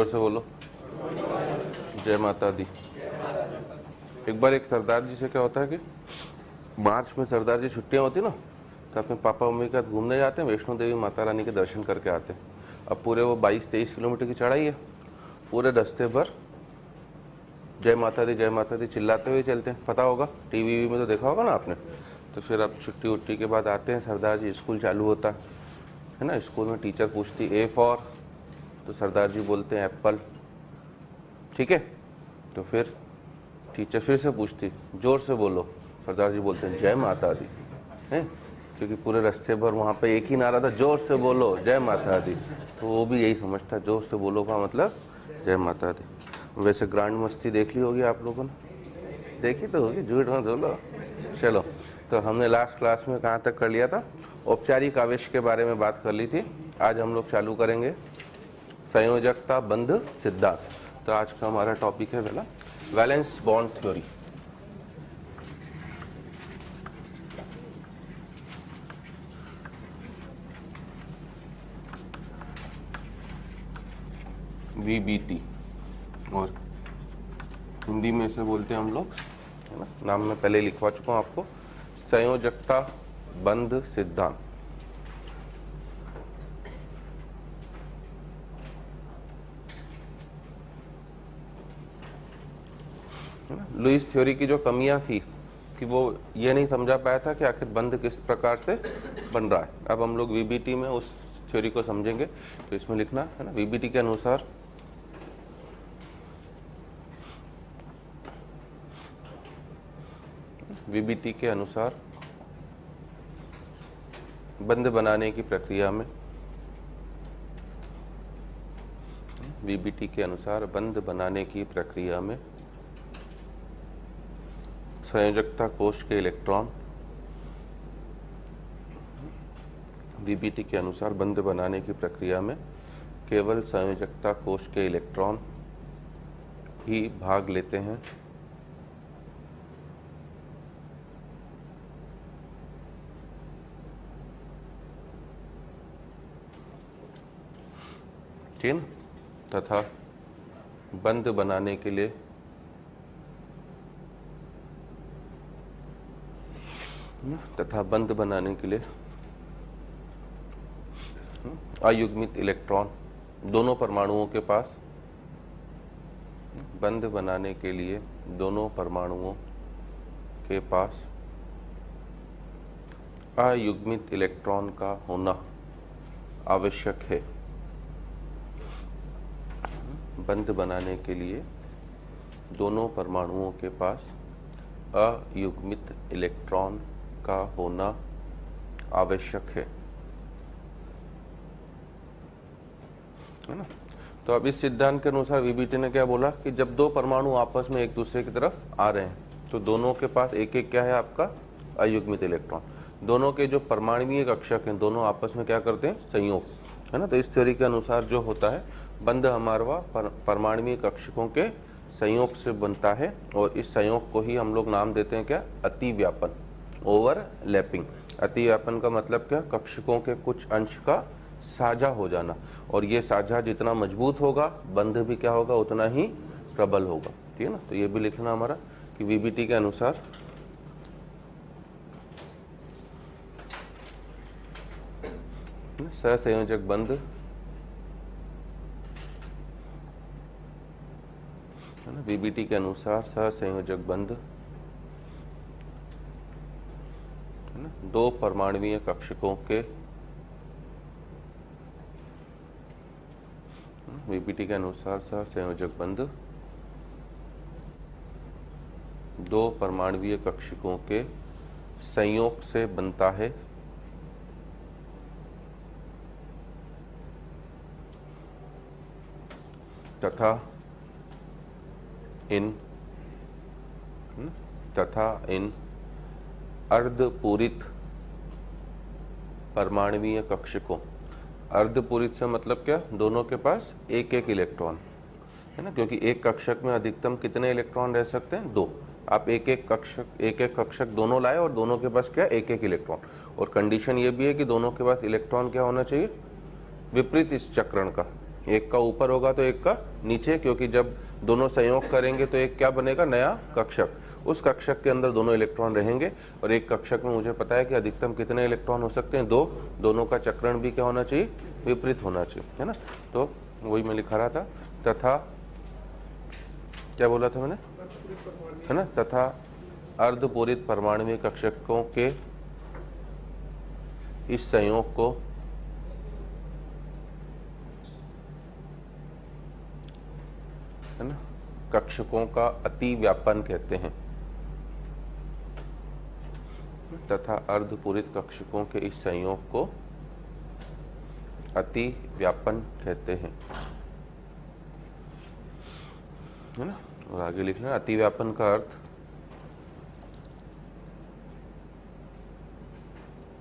से बोलो, जय माता दी। एक बार एक सरदार जी से क्या होता है कि मार्च में सरदार जी छुट्टियां होती ना, तो अपने पापा मम्मी के साथ घूमने जाते हैं, वैष्णो देवी माता रानी के दर्शन करके आते हैं। अब पूरे वो 22-23 किलोमीटर की चढ़ाई है, पूरे रास्ते भर जय माता दी चिल्लाते हुए चलते हैं। पता होगा, टीवी में तो देखा होगा ना आपने। तो फिर अब छुट्टी उट्टी के बाद आते हैं सरदार जी, स्कूल चालू होता है ना। स्कूल में टीचर पूछती ए फॉर, तो सरदार जी बोलते हैं एप्पल, ठीक है। तो फिर टीचर फिर से पूछती जोर से बोलो, सरदार जी बोलते हैं जय माता दी, हैं, क्योंकि पूरे रास्ते भर वहाँ पे एक ही नारा था, जोर से बोलो जय माता दी। तो वो भी यही समझता, जोर से बोलो का मतलब जय माता दी। वैसे ग्रांड मस्ती देख ली होगी आप लोगों ने, देखी तो होगी, झूठ मत बोलो। चलो, तो हमने लास्ट क्लास में कहाँ तक कर लिया था, औपचारिक आवेश के बारे में बात कर ली थी। आज हम लोग चालू करेंगे संयोजकता बंध सिद्धांत। तो आज का हमारा टॉपिक है पहला वैलेंस बॉन्ड थ्योरी। VBT, और हिंदी में इसे बोलते हैं हम लोग, है ना, नाम मैं पहले लिखवा चुका हूं आपको, संयोजकता बंध सिद्धांत। लुईस थ्योरी की जो कमियां थी कि वो ये नहीं समझा पाया था कि आखिर बंध किस प्रकार से बन रहा है। अब हम लोग VBT में उस थ्योरी को समझेंगे। तो इसमें लिखना है ना, VBT के अनुसार VBT के अनुसार बंध बनाने की प्रक्रिया में, VBT के अनुसार बंध बनाने की प्रक्रिया में संयोजकता कोश के इलेक्ट्रॉन, VBT के अनुसार बंध बनाने की प्रक्रिया में केवल संयोजकता कोश के इलेक्ट्रॉन ही भाग लेते हैं, ठीक है, तथा बंध बनाने के लिए अयुग्मित इलेक्ट्रॉन दोनों परमाणुओं के पास, बंध बनाने के लिए दोनों परमाणुओं के पास अयुग्मित इलेक्ट्रॉन का होना आवश्यक है। बंध बनाने के लिए दोनों परमाणुओं के पास अयुग्मित इलेक्ट्रॉन का होना आवश्यक है ना। तो अब इस सिद्धांत के अनुसार VBT ने क्या बोला कि जब दो परमाणु आपस में एक दूसरे की तरफ आ रहे हैं तो दोनों के पास एक एक क्या है आपका अयुग्मित इलेक्ट्रॉन। दोनों के जो परमाणुीय कक्षक हैं दोनों आपस में क्या करते हैं, संयोग, है ना। तो इस थ्योरी के अनुसार जो होता है बंध हमारा परमाणुीय कक्षकों के संयोग से बनता है, और इस संयोग को ही हम लोग नाम देते हैं क्या, अतिव्यापन, ओवरलैपिंग। अतिव्यापन का मतलब क्या, कक्षकों के कुछ अंश का साझा हो जाना, और ये साझा जितना मजबूत होगा बंध भी क्या होगा उतना ही प्रबल होगा, ठीक है ना। तो ये भी लिखना हमारा कि VBT के अनुसार सहसंयोजक बंध, है ना, VBT के अनुसार सहसंयोजक बंध, है ना, दो परमाणुीय कक्षकों के, VBT के अनुसार सहसंयोजक बंध दो परमाणुीय कक्षकों के संयोग से बनता है, तथा इन अर्धपूरित परमाणुीय कक्षकों, अर्धपूरित से मतलब क्या, दोनों के पास एक एक इलेक्ट्रॉन, है ना, क्योंकि एक कक्षक में अधिकतम कितने इलेक्ट्रॉन रह सकते हैं, दो। आप एक एक कक्षक दोनों लाए और दोनों के पास क्या, एक एक इलेक्ट्रॉन। और कंडीशन ये भी है कि दोनों के पास इलेक्ट्रॉन क्या होना चाहिए, विपरीत इस चक्रण का, एक का ऊपर होगा तो एक का नीचे, क्योंकि जब दोनों संयोग करेंगे तो एक क्या बनेगा, नया कक्षक। उस कक्षक के अंदर दोनों इलेक्ट्रॉन रहेंगे और एक कक्षक में मुझे पता है कि अधिकतम कितने इलेक्ट्रॉन हो सकते हैं, 2। दोनों का चक्रण भी क्या होना चाहिए, विपरीत होना चाहिए, है ना। तो वही मैं लिखा रहा था, तथा क्या बोला था मैंने, है ना, तथा अर्धपूरित परमाणुीय कक्षकों के इस संयोग को है ना कक्षकों का अति व्यापन कहते हैं, तथा अर्धपूरित कक्षकों के इस संयोग को अति व्यापन कहते हैं, है ना। और आगे लिख लेना, अति व्यापन का अर्थ,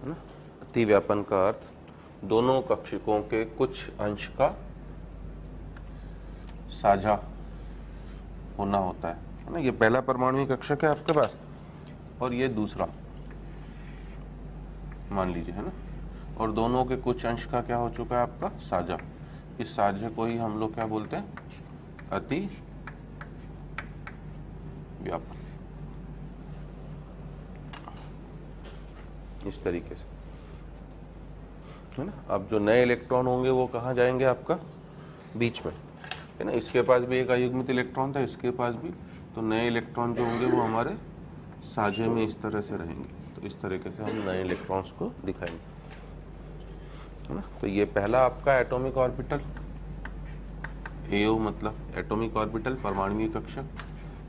है ना, अति व्यापन का अर्थ दोनों कक्षकों के कुछ अंश का साझा होना होता है ना। ये पहला परमाणु कक्षक है आपके पास और ये दूसरा मान लीजिए, है ना, और दोनों के कुछ अंश का क्या हो चुका है आपका, साझा। इस साझे को ही हम लोग क्या बोलते हैं, अति व्यापन, इस तरीके से, है ना। अब जो नए इलेक्ट्रॉन होंगे वो कहाँ जाएंगे, आपका बीच में, है ना। इसके पास भी एक अयुग्मित इलेक्ट्रॉन था, इसके पास भी, तो नए इलेक्ट्रॉन जो होंगे वो हमारे साझे में इस तरह से रहेंगे। तो इस तरीके से हम नए इलेक्ट्रॉन्स को दिखाएंगे, है ना। तो ये पहला आपका एटॉमिक ऑर्बिटल, एओ मतलब एटॉमिक ऑर्बिटल, परमाणुीय कक्षक।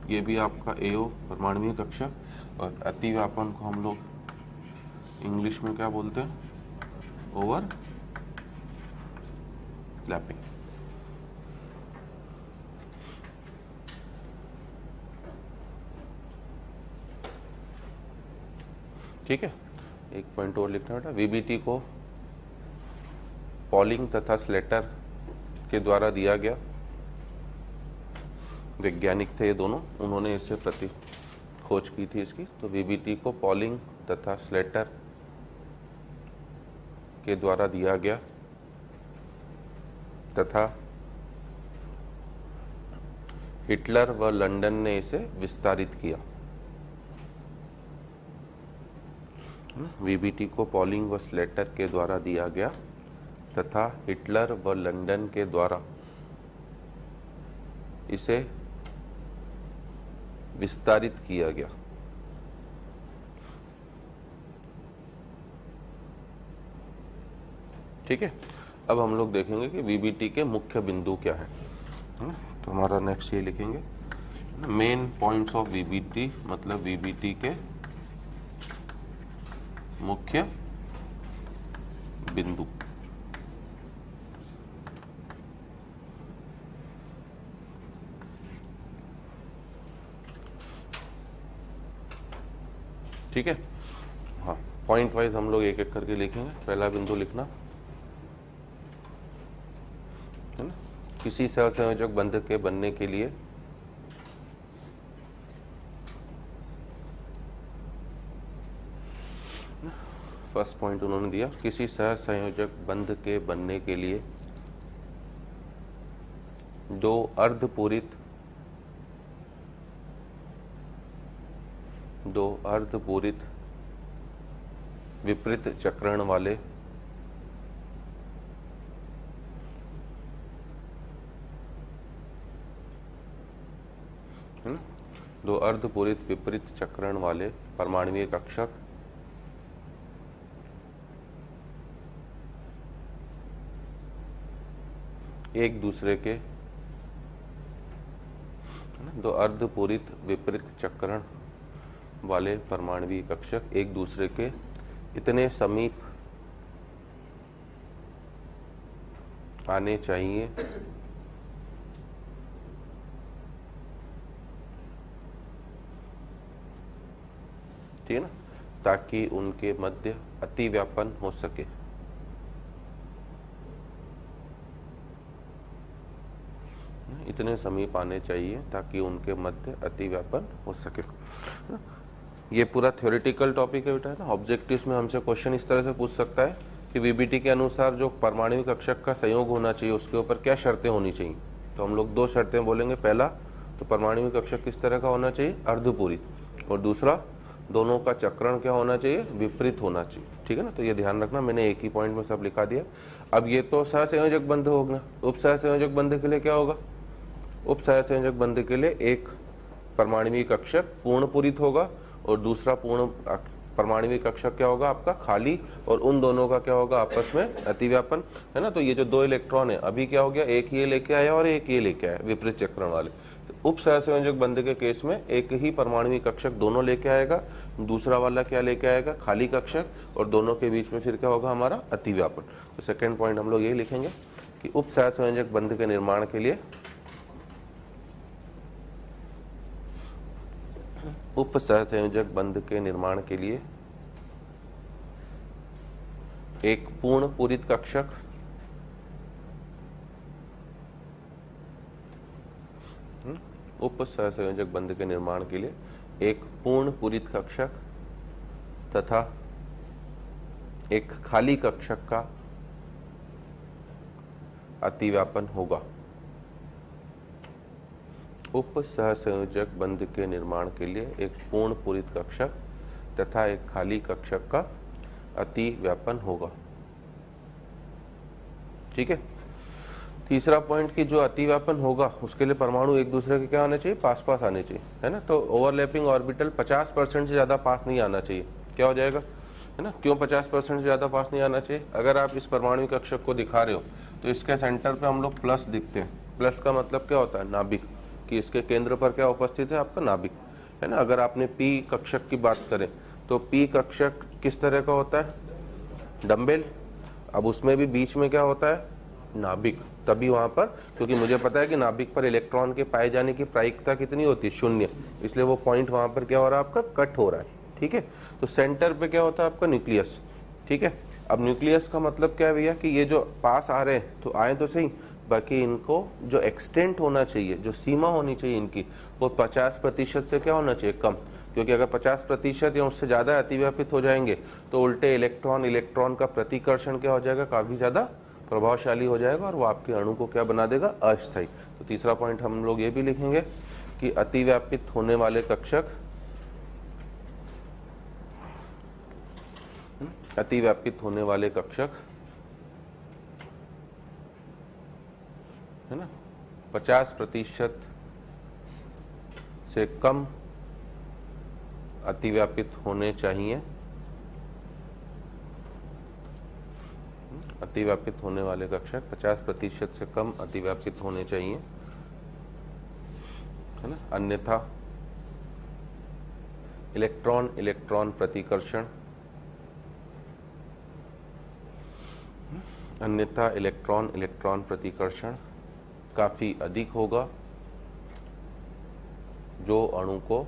ये भी आपका एओ, परमाणुीय कक्षक। और अति व्यापन को हम लोग इंग्लिश में क्या बोलते हैं, ओवर लैपिंग। ठीक है, एक पॉइंट और लिखना बेटा, वीबीटी को पॉलिंग तथा स्लेटर के द्वारा दिया गया। वैज्ञानिक थे ये दोनों, उन्होंने इसे प्रति खोज की थी इसकी। तो वीबीटी को पॉलिंग तथा स्लेटर के द्वारा दिया गया तथा हिटलर व लंदन ने इसे विस्तारित किया। वीबीटी को पॉलिंग व स्लेटर के द्वारा दिया गया तथा हिटलर व लंदन के द्वारा इसे विस्तारित किया गया। ठीक है, अब हम लोग देखेंगे कि वीबीटी के मुख्य बिंदु क्या है। तो हमारा नेक्स्ट ये लिखेंगे, मेन पॉइंट्स ऑफ वीबीटी, मतलब वीबीटी के मुख्य बिंदु। ठीक है, हाँ, पॉइंट वाइज हम लोग एक एक करके लिखेंगे। पहला बिंदु लिखना, है ना, किसी सहसंयोजक बंध के बनने के लिए फर्स्ट पॉइंट उन्होंने दिया, किसी सहसंयोजक बंध के बनने के लिए दो अर्धपूरित विपरीत चक्रण वाले दो अर्धपूरित विपरीत चक्रण वाले परमाणुीय कक्षक एक दूसरे के, दो अर्धपूरित विपरीत चक्रण वाले परमाणुीय कक्षक एक दूसरे के इतने समीप आने चाहिए ठीक है ना, ताकि उनके मध्य अति व्यापन हो सके। इतने समीप आने चाहिए ताकि उनके मध्य अति व्यापन हो सके। ये पूरा थ्योरेटिकल टॉपिक है बेटा, है ना। ऑब्जेक्टिव्स में हमसे क्वेश्चन इस तरह से पूछ सकता है कि वीबीटी के अनुसार जो परमाणु कक्षक का संयोग होना चाहिए उसके ऊपर क्या शर्तें होनी चाहिए। तो हम लोग दो शर्तें बोलेंगे। पहला तो परमाणु कक्षक किस तरह का होना चाहिए, अर्धपूरित, और दूसरा दोनों का चक्रण क्या होना चाहिए, विपरीत होना चाहिए। ठीक है ना, तो ये ध्यान रखना, मैंने एक ही पॉइंट में सब लिखा दिया। अब ये तो सहसंयोजक बंध होगा। उपसहसंयोजक बंध के लिए क्या होगा, उपसहसंयोजक बंध के लिए एक परमाणु कक्षक पूर्ण पूरित होगा और दूसरा पूर्ण परमाणु कक्षक क्या होगा आपका खाली, और उन दोनों का क्या होगा आपस में अतिव्यापन, है ना। तो ये जो दो इलेक्ट्रॉन है अभी क्या हो गया, एक ये लेके आया और एक ये लेके आया विपरीत चक्रण वाले। तो उप सहसंयोजक बंध के केस में एक ही परमाणु कक्षक दोनों लेके आएगा, दूसरा वाला क्या लेके आएगा, खाली कक्षक, और दोनों के बीच में फिर क्या होगा हमारा अतिव्यापन। तो सेकेंड पॉइंट हम लोग ये लिखेंगे कि उप सहसंयोजक बंध के निर्माण के लिए उप सहसंयोजक बंध के निर्माण के लिए एक पूर्ण पूरित कक्षक उप सहसंयोजक बंध के निर्माण के लिए एक पूर्ण पूरित कक्षक तथा एक खाली कक्षक का अतिव्यापन होगा। उप सहसंयोजक बंध के निर्माण के लिए एक पूर्ण पूरित कक्षक तथा एक खाली कक्षक का अतिव्यापन होगा। ठीक है। तीसरा पॉइंट कि जो अतिव्यापन होगा उसके लिए परमाणु एक दूसरे के क्या आने चाहिए, पास पास आने चाहिए, है ना। तो ओवरलैपिंग ऑर्बिटल 50% से ज्यादा पास नहीं आना चाहिए। क्या हो जाएगा, है ना। क्यों 50% से ज्यादा पास नहीं आना चाहिए, अगर आप इस परमाणु कक्षक को दिखा रहे हो तो इसके सेंटर पे हम लोग प्लस दिखते हैं। प्लस का मतलब क्या होता है, नाभिक, कि इसके केंद्र पर क्या उपस्थित है आपका नाभिक, है ना। अगर आपने पी कक्षक की बात करें तो पी कक्षक किस तरह का होता है, डंबेल। अब उसमें भी बीच में क्या होता है, नाभिक। तभी वहां पर, क्योंकि मुझे पता है कि नाभिक पर इलेक्ट्रॉन के पाए जाने की प्रायिकता कितनी होती है, 0, इसलिए वो पॉइंट वहां पर क्या हो रहा है आपका, कट हो रहा है। ठीक है। तो सेंटर पे क्या होता है आपका, न्यूक्लियस। ठीक है। अब न्यूक्लियस का मतलब क्या है भैया, कि ये जो पास आ रहे हैं तो आए तो सही, बाकी इनको जो एक्सटेंट होना चाहिए, जो सीमा होनी चाहिए इनकी, वो 50% से क्या होना चाहिए, कम। क्योंकि अगर 50% या उससे ज्यादा अतिव्यापित हो जाएंगे तो उल्टे इलेक्ट्रॉन का प्रतिकर्षण क्या हो जाएगा, काफी ज्यादा प्रभावशाली हो जाएगा और वो आपके अणु को क्या बना देगा, अस्थायी। तो तीसरा पॉइंट हम लोग ये भी लिखेंगे कि अतिव्यापित होने वाले कक्षक है ना 50% से कम अतिव्यापित होने चाहिए। अतिव्यापित होने वाले कक्षक 50% से कम अतिव्यापित होने चाहिए, है ना। अन्यथा इलेक्ट्रॉन प्रतिकर्षण काफी अधिक होगा, जो अणु को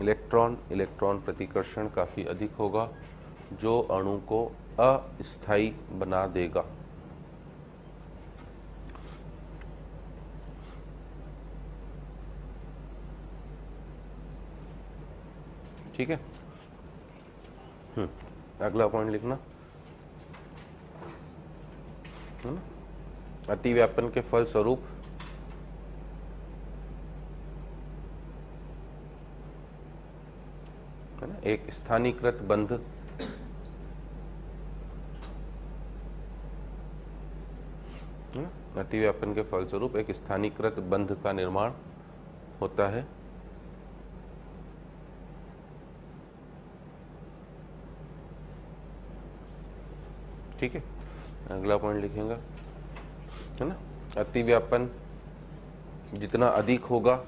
इलेक्ट्रॉन प्रतिकर्षण काफी अधिक होगा जो अणु को अस्थायी बना देगा। ठीक है। अगला पॉइंट लिखना, है ना। अतिव्यापन के फलस्वरूप है ना एक स्थानीकृत बंध अतिव्यापन के फलस्वरूप एक स्थानीकृत बंध का निर्माण होता है। ठीक है। अगला पॉइंट लिखेंगे, है ना। अतिव्यापन जितना अधिक होगा,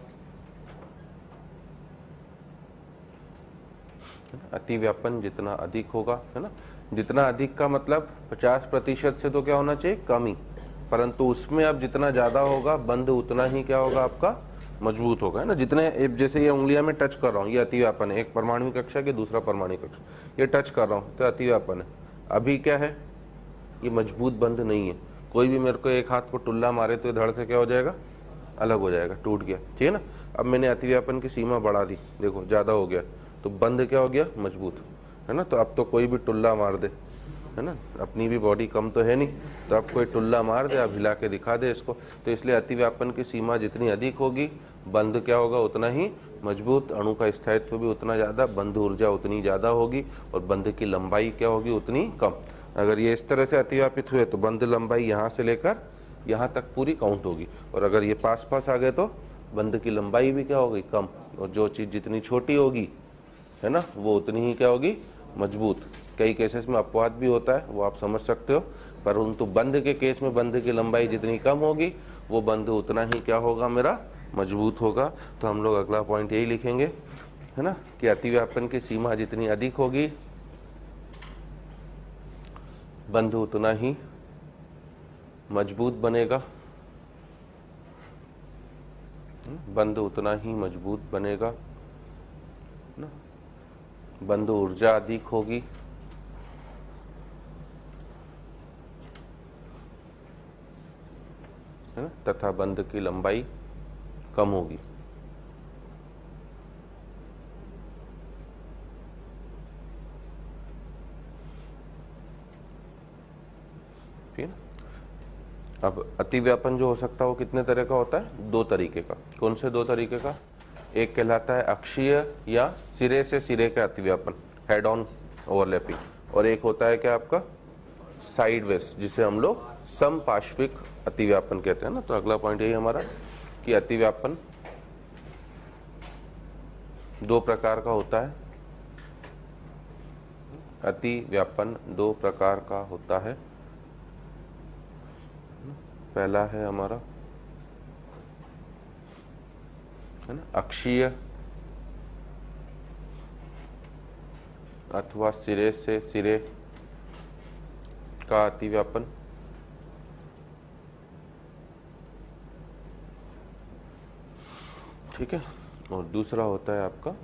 है ना। जितना अधिक का मतलब 50% से तो क्या होना चाहिए, कम ही, परंतु उसमें अब जितना ज्यादा होगा बंध उतना ही क्या होगा आपका, मजबूत होगा, है ना। जितने जैसे ये उंगलियां में टच कर रहा हूँ, ये अतिव्यापन है। एक परमाणु कक्षा के दूसरा परमाणु कक्षा, ये टच कर रहा हूँ तो अतिव्यापन है। अभी क्या है, ये मजबूत बंध नहीं है। कोई भी मेरे को एक हाथ को टुल्ला मारे तो धड़ से क्या हो जाएगा, अलग हो जाएगा, टूट गया। ठीक है ना। अब मैंने अतिव्यापन की सीमा बढ़ा दी, देखो ज्यादा हो गया तो बंध क्या हो गया, मजबूत। है ना। तो अब तो कोई भी टुल्ला मार दे, है ना, अपनी भी बॉडी कम तो है नहीं, तो अब कोई टुल्ला मार दे, अब हिला के दिखा दे इसको। तो इसलिए अतिव्यापन की सीमा जितनी अधिक होगी, बंध क्या होगा उतना ही मजबूत, अणु का स्थायित्व भी उतना ज़्यादा, बंध ऊर्जा उतनी ज़्यादा होगी, और बंध की लंबाई क्या होगी उतनी कम। अगर ये इस तरह से अतिव्यापित हुए तो बंध लंबाई यहाँ से लेकर यहाँ तक पूरी काउंट होगी, और अगर ये पास पास आ गए तो बंध की लंबाई भी क्या होगी कम, और जो चीज़ जितनी छोटी होगी, है ना, वो उतनी ही क्या होगी मजबूत। कई केसेस में अपवाद भी होता है, वो आप समझ सकते हो, परंतु बंध के केस में बंध की लंबाई जितनी कम होगी वो बंध उतना ही क्या होगा मेरा मजबूत होगा। तो हम लोग अगला पॉइंट यही लिखेंगे, है ना, कि अतिव्यापन की सीमा जितनी अधिक होगी बंध उतना ही मजबूत बनेगा, बंध उतना ही मजबूत बनेगा, ना, बंध ऊर्जा अधिक होगी, है ना, तथा बंध की लंबाई कम होगी। ठीक है। अब अतिव्यापन जो हो सकता है वो कितने तरह का होता है, दो तरीके का। कौन से दो तरीके का? एक कहलाता है अक्षीय या सिरे से सिरे का अतिव्यापन, हेड ऑन ओवरलैपिंग, और एक होता है क्या आपका साइडवेज, जिसे हम लोग समपार्श्विक अतिव्यापन कहते हैं ना। तो अगला पॉइंट यही हमारा कि अतिव्यापन दो प्रकार का होता है, अतिव्यापन दो प्रकार का होता है। पहला है हमारा, है ना, अक्षीय अथवा सिरे से सिरे का अतिव्यापन, ठीक है, और दूसरा होता है आपका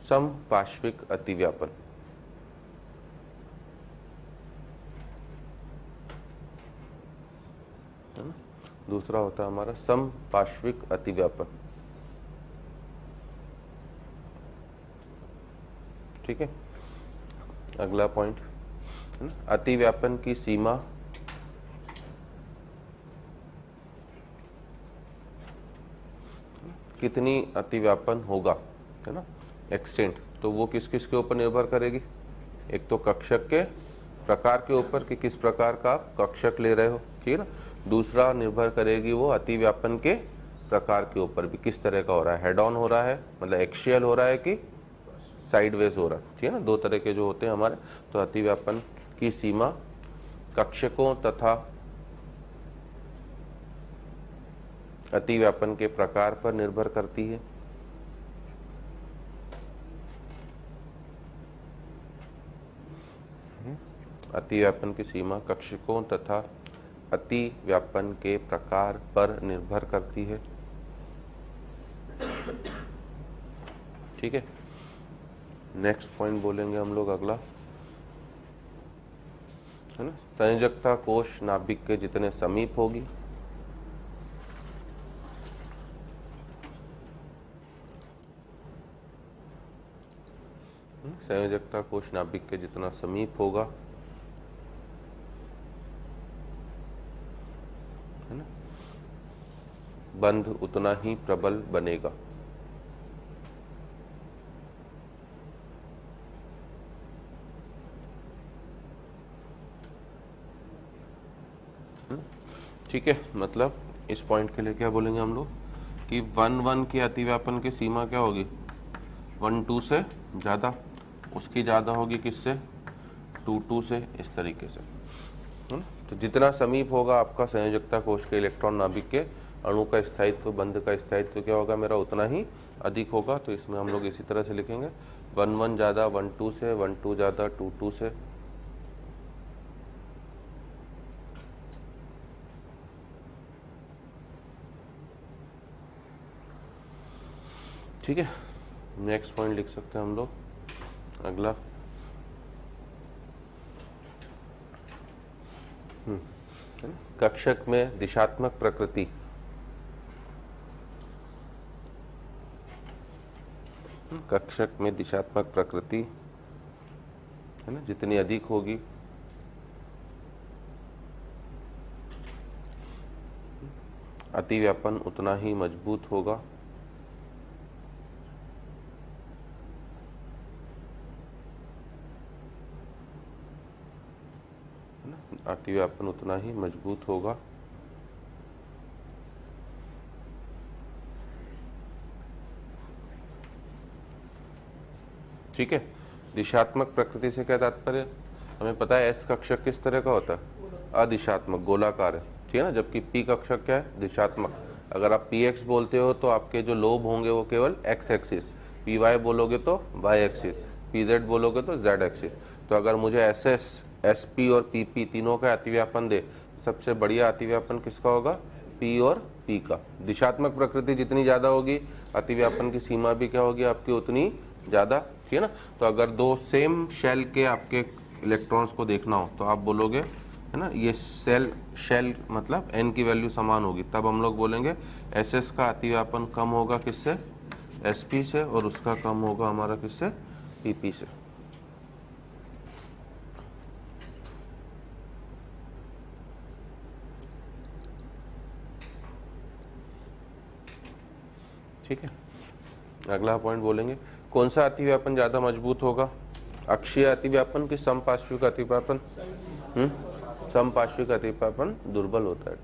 समपार्श्विक अतिव्यापन। दूसरा होता है हमारा समपार्श्विक अतिव्यापन, ठीक है। अगला पॉइंट, अतिव्यापन की सीमा कितनी अतिव्यापन होगा, है ना, एक्सटेंट, तो वो किस किस के ऊपर निर्भर करेगी। एक तो कक्षक के प्रकार के ऊपर कि किस प्रकार का आप कक्षक ले रहे हो, ठीक है ना। दूसरा निर्भर करेगी वो अतिव्यापन के प्रकार के ऊपर भी, किस तरह का हो रहा है, हेड ऑन हो रहा है मतलब एक्सियल हो रहा है कि साइडवेज हो रहा है, ठीक है ना, दो तरह के जो होते हैं हमारे। तो अतिव्यापन की सीमा कक्षकों तथा अतिव्यापन के प्रकार पर निर्भर करती है। अतिव्यापन की सीमा कक्षकों तथा अतिव्यापन के प्रकार पर निर्भर करती है, ठीक है। नेक्स्ट पॉइंट बोलेंगे हम लोग अगला, है ना, संयोजकता कोश नाभिक के जितने समीप होगी, संयोजकता कोश नाभिक के जितना समीप होगा, है ना, बंध उतना ही प्रबल बनेगा। ठीक है, मतलब इस पॉइंट के लिए क्या बोलेंगे हम लोग कि 1-1 की अतिव्यापन की सीमा क्या होगी, 1-2 से ज़्यादा, उसकी ज़्यादा होगी किससे, 2-2 से, इस तरीके से, है ना। तो जितना समीप होगा आपका संयोजकता कोश के इलेक्ट्रॉन नाभिक के, अणु का स्थायित्व, बंध का स्थायित्व क्या होगा मेरा उतना ही अधिक होगा। तो इसमें हम लोग इसी तरह से लिखेंगे 1-1 ज़्यादा 1-2 से, 1-2 ज़्यादा 2-2 से, ठीक है। नेक्स्ट पॉइंट लिख सकते हैं हम लोग अगला, कक्षक में दिशात्मक प्रकृति, कक्षक में दिशात्मक प्रकृति है ना, जितनी अधिक होगी अतिव्यापन उतना ही मजबूत होगा। है ना, अतिव्यापन उतना ही मजबूत होगा। ठीक है। दिशात्मक प्रकृति से क्या तात्पर्य? हमें पता है एस कक्षक किस तरह का होता है, अदिशात्मक गोलाकार है, ठीक है ना, जबकि पी कक्षक क्या है, दिशात्मक। अगर आप पी एक्स बोलते हो तो आपके जो लोब होंगे वो केवल एक्स एक्सिस, पी वाई बोलोगे तो वाई एक्सिस, पी जेड बोलोगे तो जेड एक्सिस। तो अगर मुझे एस एस, एस पी और पी पी तीनों का अतिव्यापन दे, सबसे बढ़िया अतिव्यापन किसका होगा, पी और पी का। दिशात्मक प्रकृति जितनी ज्यादा होगी अतिव्यापन की सीमा भी क्या होगी आपकी उतनी ज्यादा, ठीक है ना। तो अगर दो सेम शेल के आपके इलेक्ट्रॉन्स को देखना हो तो आप बोलोगे, है ना, ये सेल शेल मतलब n की वैल्यू समान होगी, तब हम लोग बोलेंगे एस एस का अतिव्यापन कम होगा किससे, एस पी से, और उसका कम होगा हमारा किससे, पी पी से। ठीक है, अगला पॉइंट बोलेंगे कौन सा अतिव्यापन ज्यादा मजबूत होगा, अक्षीय अतिव्यापन की समपार्श्विक अतिव्यापन? समपार्श्विक अतिव्यापन दुर्बल होता है।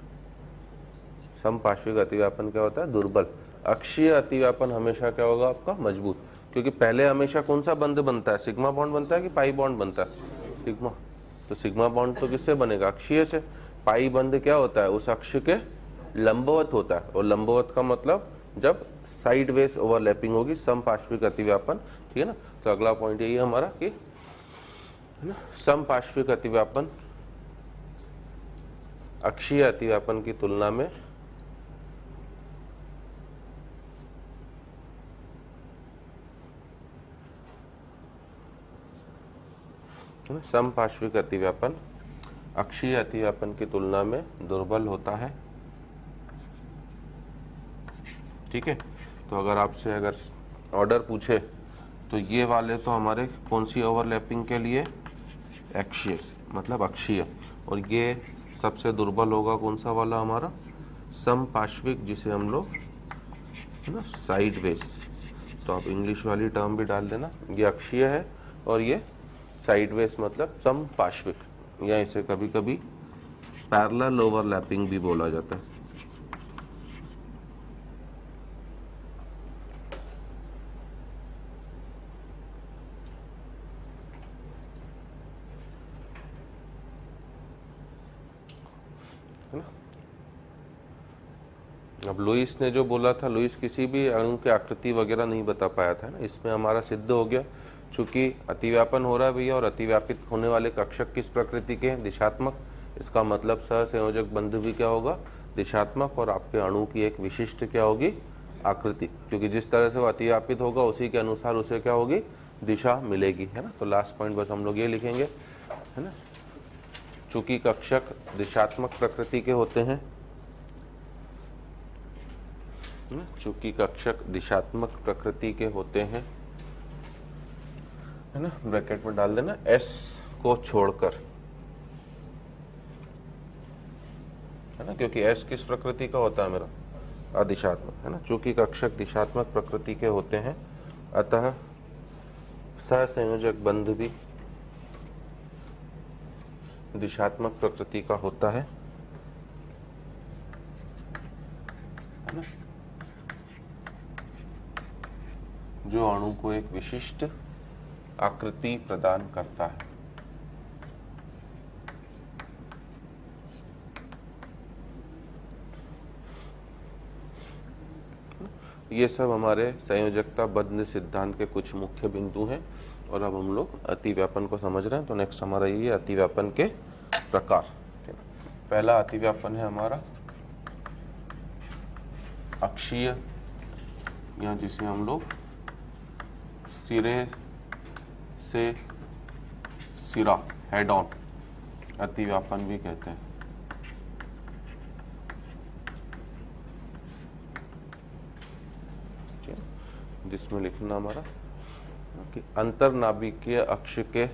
समपार्श्विक अतिव्यापन क्या होता है, दुर्बल। अक्षीय अतिव्यापन हमेशा क्या होगा आपका, मजबूत, क्योंकि पहले हमेशा कौन सा बंध बनता है, सिग्मा बॉन्ड बनता है कि पाई बॉन्ड बनता है, सिग्मा। तो सिग्मा बॉन्ड तो किससे बनेगा, अक्षीय से। पाई बंध क्या होता है, उस अक्ष के लंबवत होता है, और लंबवत का मतलब जब साइडवेज ओवरलैपिंग होगी, समपार्श्विक अतिव्यापन, ठीक है ना। तो अगला पॉइंट यही है हमारा कि, है ना, समपार्श्विक अतिव्यापन अक्षीय अतिव्यापन की तुलना में समपार्श्विक अतिव्यापन अक्षीय अतिव्यापन की तुलना में दुर्बल होता है। ठीक है, तो अगर आपसे अगर ऑर्डर पूछे तो ये वाले तो हमारे कौन सी ओवरलैपिंग के लिए, अक्षीय मतलब अक्षीय, और ये सबसे दुर्बल होगा कौन सा वाला हमारा, समपार्श्विक, जिसे हम लोग, है ना, साइडवेज। तो आप इंग्लिश वाली टर्म भी डाल देना, ये अक्षीय है और ये साइडवेज मतलब समपार्श्विक, या इसे कभी कभी पैरेलल ओवरलैपिंग भी बोला जाता है। अब लुईस ने जो बोला था, लुईस किसी भी अणु की आकृति वगैरह नहीं बता पाया था ना, इसमें हमारा सिद्ध हो गया, चूंकि अतिव्यापन हो रहा है भैया, और अतिव्यापित होने वाले कक्षक किस प्रकृति के हैं, दिशात्मक। इसका मतलब सहसंयोजक बंध भी क्या होगा, दिशात्मक, और आपके अणु की एक विशिष्ट क्या होगी, आकृति, क्योंकि जिस तरह से वो अतिव्यापित होगा उसी के अनुसार उसे क्या होगी, दिशा मिलेगी, है ना। तो लास्ट पॉइंट बस हम लोग ये लिखेंगे, है ना, चूंकि कक्षक दिशात्मक प्रकृति के होते हैं, चूंकि कक्षक दिशात्मक प्रकृति के होते हैं, है ना, ब्रैकेट में डाल देना एस को छोड़कर, है ना, क्योंकि एस किस प्रकृति का होता है मेरा, अदिशात्मक, है ना। चूंकि कक्षक दिशात्मक प्रकृति के होते हैं अतः सहसंयोजक बंध भी दिशात्मक प्रकृति का होता है ना, जो अणु को एक विशिष्ट आकृति प्रदान करता है। ये सब हमारे संयोजकता बंध सिद्धांत के कुछ मुख्य बिंदु हैं, और अब हम लोग अतिव्यापन को समझ रहे हैं। तो नेक्स्ट हमारा ये अतिव्यापन के प्रकार। पहला अतिव्यापन है हमारा अक्षीय, या जिसे हम लोग सिरे से सिरा, हेड ऑन अतिव्यापन भी कहते हैं। जिसमें लिखना हमारा कि अंतरनाभिकीय अक्ष के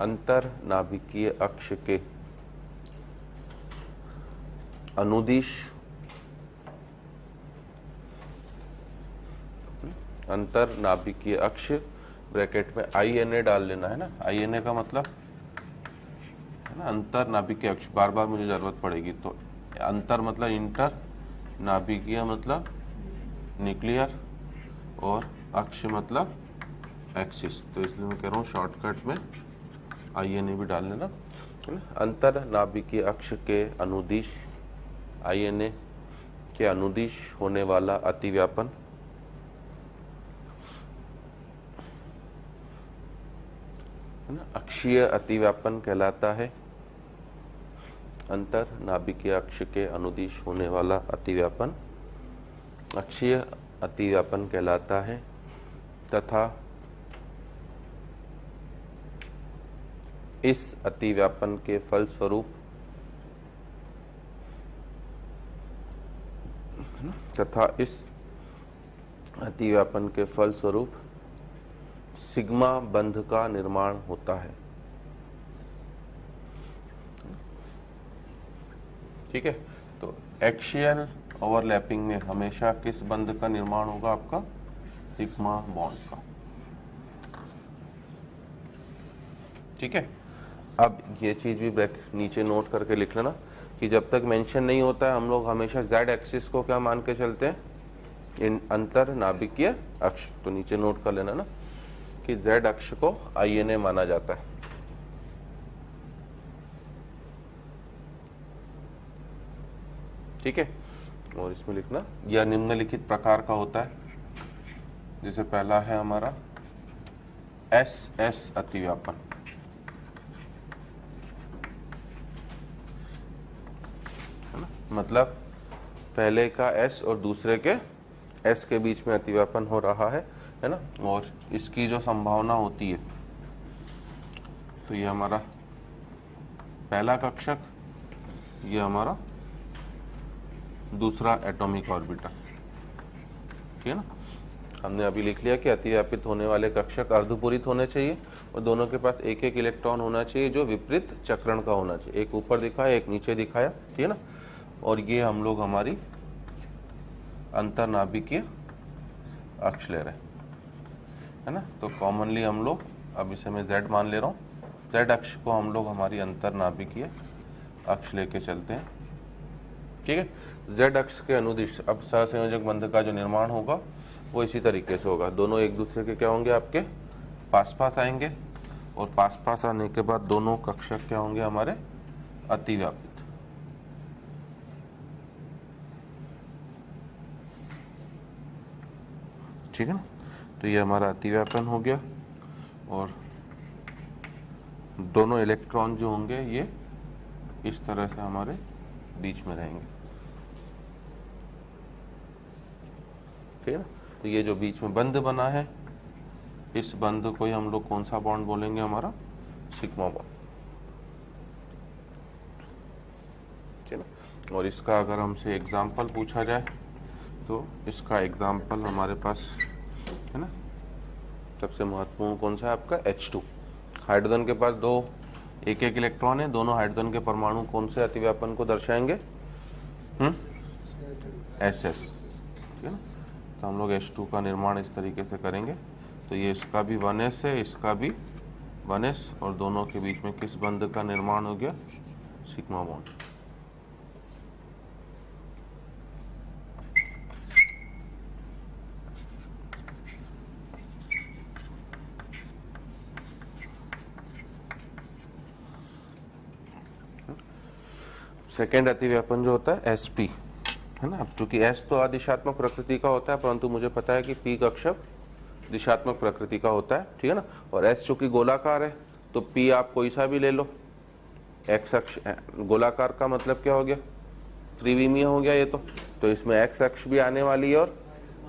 अंतर नाभिकीय अक्ष के अनुदिश अंतर नाभिकीय अक्ष ब्रैकेट में INA डाल लेना है ना। INA का मतलब है ना अंतर नाभिकीय अक्ष, बार बार मुझे जरूरत पड़ेगी। तो अंतर मतलब इंटर, नाभिकीय मतलब न्यूक्लियर और अक्ष मतलब एक्सिस। तो इसलिए मैं कह रहा हूँ शॉर्टकट में INA भी डाल लेना। अंतर नाभिकीय अक्ष के अनुदिश INA के अनुदिश होने वाला अतिव्यापन है ना अक्षीय अतिव्यापन कहलाता है। अंतर नाभिकीय अक्ष के अनुदिश होने वाला अतिव्यापन अक्षीय अतिव्यापन कहलाता है तथा इस अतिव्यापन के फलस्वरूप सिग्मा बंध का निर्माण होता है। ठीक है, तो एक्सियल ओवरलैपिंग में हमेशा किस बंध का निर्माण होगा? आपका सिग्मा बॉन्ड का। ठीक है, अब ये चीज भी नीचे नोट करके लिख लेना कि जब तक मेंशन नहीं होता है हम लोग हमेशा z एक्सिस को क्या मान के चलते हैं? इन अंतर नाभिकीय अक्ष। तो नीचे नोट कर लेना ना कि z अक्ष को INA माना जाता है। ठीक है, और इसमें लिखना यह निम्नलिखित प्रकार का होता है। जैसे पहला है हमारा SS अतिव्यापन। मतलब पहले का S और दूसरे के S के बीच में अतिव्यापन हो रहा है ना, और इसकी जो संभावना होती है, तो ये हमारा पहला कक्षक, ये हमारा दूसरा एटॉमिक ऑर्बिटर। ठीक है ना, हमने अभी लिख लिया कि अतिव्यापित होने वाले कक्षक अर्धपूरित होने चाहिए और दोनों के पास एक एक इलेक्ट्रॉन होना चाहिए जो विपरीत चक्रण का होना चाहिए। एक ऊपर दिखाया, एक नीचे दिखाया। ठीक है ना, और ये हम लोग हमारी अंतरनाभिकीय अक्ष ले रहे हैं, है ना। तो कॉमनली हम लोग, अब इसे मैं Z मान ले रहा हूँ, Z अक्ष को हम लोग हमारी अंतरनाभिकीय अक्ष लेके चलते हैं। ठीक है, Z अक्ष के अनुदिश अब सहसंयोजक बंध का जो निर्माण होगा वो इसी तरीके से होगा। दोनों एक दूसरे के क्या होंगे? आपके पास पास आएंगे, और पास पास आने के बाद दोनों कक्षक क्या होंगे? हमारे अतिव्यापित। ठीक है ना, तो ये हमारा अतिव्यापन हो गया, और दोनों इलेक्ट्रॉन जो होंगे ये इस तरह से हमारे बीच में रहेंगे। ठीक है ना, तो ये जो बीच में बंध बना है, इस बंध को ही हम लोग कौन सा बॉन्ड बोलेंगे? हमारा सिग्मा बॉन्ड। ठीक है ना, और इसका अगर हमसे एग्जाम्पल पूछा जाए तो इसका एग्जाम्पल हमारे पास है ना, सबसे महत्वपूर्ण कौन सा है? आपका H2। हाइड्रोजन के पास दो एक एक इलेक्ट्रॉन है, दोनों हाइड्रोजन के परमाणु कौन से अतिव्यापन को दर्शाएंगे? SS। ठीक है ना, तो हम लोग H2 का निर्माण इस तरीके से करेंगे। तो ये इसका भी 1s है, इसका भी 1s, और दोनों के बीच में किस बंध का निर्माण हो गया? Sigma bond. सेकेंड अतिव्यापन जो होता है SP, है ना। अब चूंकि S तो अदिशात्मक प्रकृति का होता है, परंतु मुझे पता है कि P कक्षक दिशात्मक प्रकृति का होता है। ठीक है ना, और S चूंकि गोलाकार है तो P आप कोई सा भी ले लो। X अक्ष गोलाकार का मतलब क्या हो गया? त्रिविमीय हो गया ये तो इसमें X अक्ष भी आने वाली है और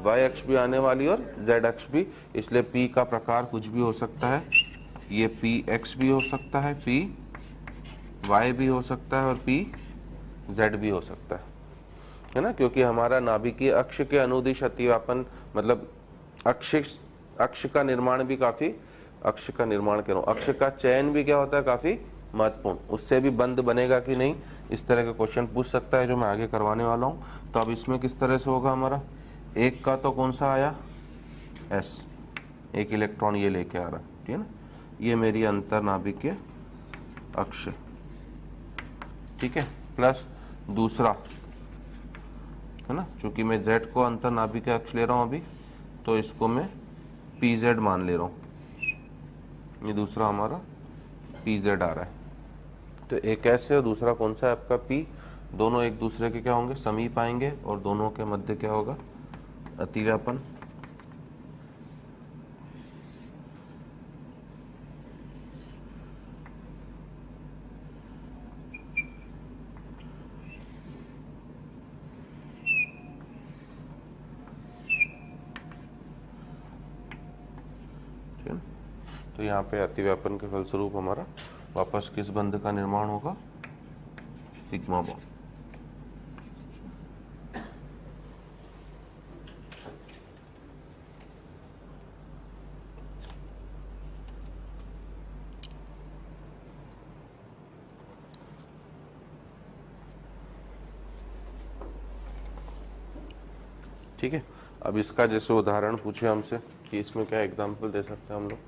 Y अक्ष भी आने वाली और Z अक्ष भी, इसलिए P का प्रकार कुछ भी हो सकता है। ये PX भी हो सकता है, PY भी हो सकता है और PZ भी हो सकता है ना, क्योंकि हमारा नाभिकीय अक्ष के अनुदिश अतिव्यापन मतलब अक्ष का निर्माण भी काफी अक्ष का निर्माण कर रहा हूं। अक्ष का चयन भी क्या होता है, काफी महत्वपूर्ण, उससे भी बंध बनेगा कि नहीं, इस तरह के क्वेश्चन पूछ सकता है जो मैं आगे करवाने वाला हूं। तो अब इसमें किस तरह से होगा हमारा, एक का तो कौन सा आया, एस, एक इलेक्ट्रॉन ये लेके आ रहा है, ठीक है ना, ये मेरी अंतर्नाभिकीय अक्ष, ठीक है, प्लस दूसरा है ना, चूंकि मैं जेड को अंतर्नाभिकीय अक्ष ले रहा हूं अभी, तो इसको मैं पी जेड मान ले रहा हूं, ये दूसरा हमारा पी जेड आ रहा है। तो एक एस है और दूसरा कौन सा है आपका पी, दोनों एक दूसरे के क्या होंगे, समीप आएंगे, और दोनों के मध्य क्या होगा, अतिव्यापन। तो यहाँ पे अतिव्यापन के फलस्वरूप हमारा वापस किस बंध का निर्माण होगा, सिग्मा बॉन्ड। ठीक है, अब इसका जैसे उदाहरण पूछे हमसे कि इसमें क्या एग्जाम्पल दे सकते हैं हम लोग,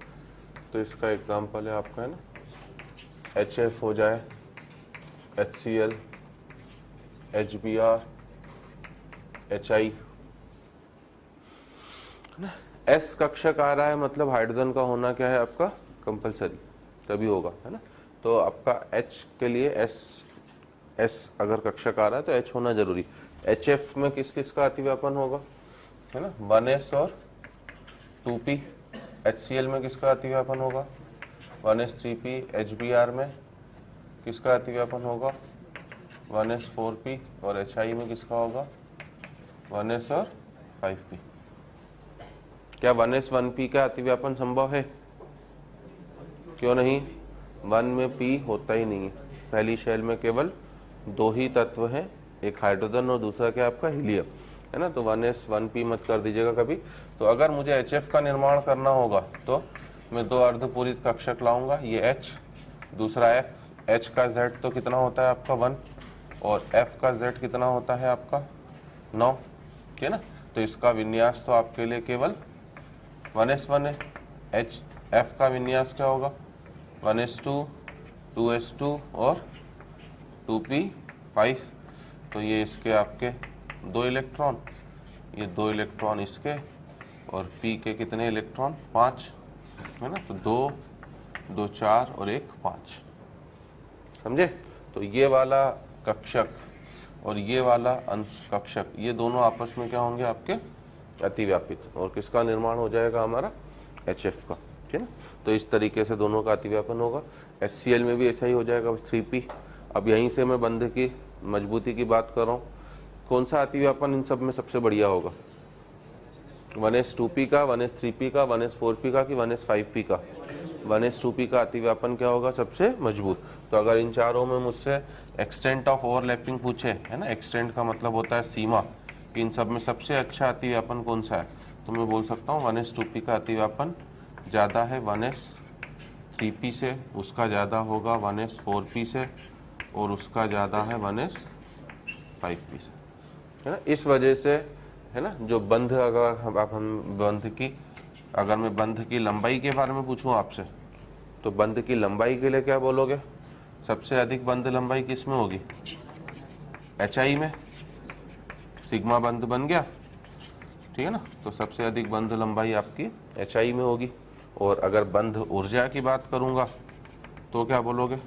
तो इसका एग्जाम्पल है आपका, है ना, HF हो जाए, HCl, HBr, HI, S कक्षक आ रहा है, मतलब हाइड्रोजन का होना क्या है आपका कंपलसरी, तभी होगा, है ना। तो आपका H के लिए S अगर कक्षक आ रहा है तो H होना जरूरी। HF में किस किस का अतिव्यापन होगा, है ना, 1s और 2p। HCl में किसका अतिव्यापन होगा, 1s 3p। HBr में किसका अतिव्यापन होगा, 1s 4p। और HI में किसका होगा, 1s और 5p। क्या 1s 1p का अतिव्यापन संभव है, क्यों नहीं, 1 में p होता ही नहीं है, पहली शेल में केवल 2 ही तत्व हैं, एक हाइड्रोजन और दूसरा क्या आपका हीलियम, है ना। तो 1s 1p मत कर दीजिएगा कभी। तो अगर मुझे HF का निर्माण करना होगा तो मैं 2 अर्धपूरित कक्षक लाऊंगा, ये H, दूसरा F। H का Z तो कितना होता है आपका 1, और F का Z कितना होता है आपका 9, ठीक है ना। तो इसका विन्यास तो आपके लिए केवल 1s1 है। F का विन्यास क्या होगा, 1s2, 2s2 और 2p5। तो ये इसके आपके 2 इलेक्ट्रॉन, ये 2 इलेक्ट्रॉन इसके, और p के कितने इलेक्ट्रॉन, 5, है ना। तो 2, 2 4 और 1 5, समझे। तो ये वाला कक्षक और ये वाला कक्षक, ये दोनों आपस में क्या होंगे आपके अतिव्यापित, और किसका निर्माण हो जाएगा हमारा HF का, ठीक है ना। तो इस तरीके से दोनों का अतिव्यापन होगा। HCl में भी ऐसा ही हो जाएगा, 3p। अब यहीं से मैं बंध की मजबूती की बात कर रहा हूँ, कौन सा अतिव्यापन इन सब में सबसे बढ़िया होगा, 1s 2p का, 1s 3p का, 1s 4p का, कि 1s 5p का। 1s 2p का अतिव्यापन क्या होगा सबसे मजबूत। तो अगर इन चारों में मुझसे एक्सटेंट ऑफ ओवरलैपिंग पूछे, है ना, एक्सटेंट का मतलब होता है सीमा, कि इन सब में सबसे अच्छा अतिव्यापन कौन सा है, तो मैं बोल सकता हूँ 1s 2p का अतिव्यापन ज़्यादा है 1s 3p से, उसका ज़्यादा होगा 1s 4p से, और उसका ज़्यादा है 1s 5p से, है ना। इस वजह से, है ना, जो बंध, अगर हम बंध की, अगर मैं बंध की लंबाई के बारे में पूछूं आपसे, तो बंध की लंबाई के लिए क्या बोलोगे, सबसे अधिक बंध लंबाई किस में होगी, HI में, सिग्मा बंध बन गया, ठीक है ना। तो सबसे अधिक बंध लंबाई आपकी HI में होगी। और अगर बंध ऊर्जा की बात करूंगा तो क्या बोलोगे,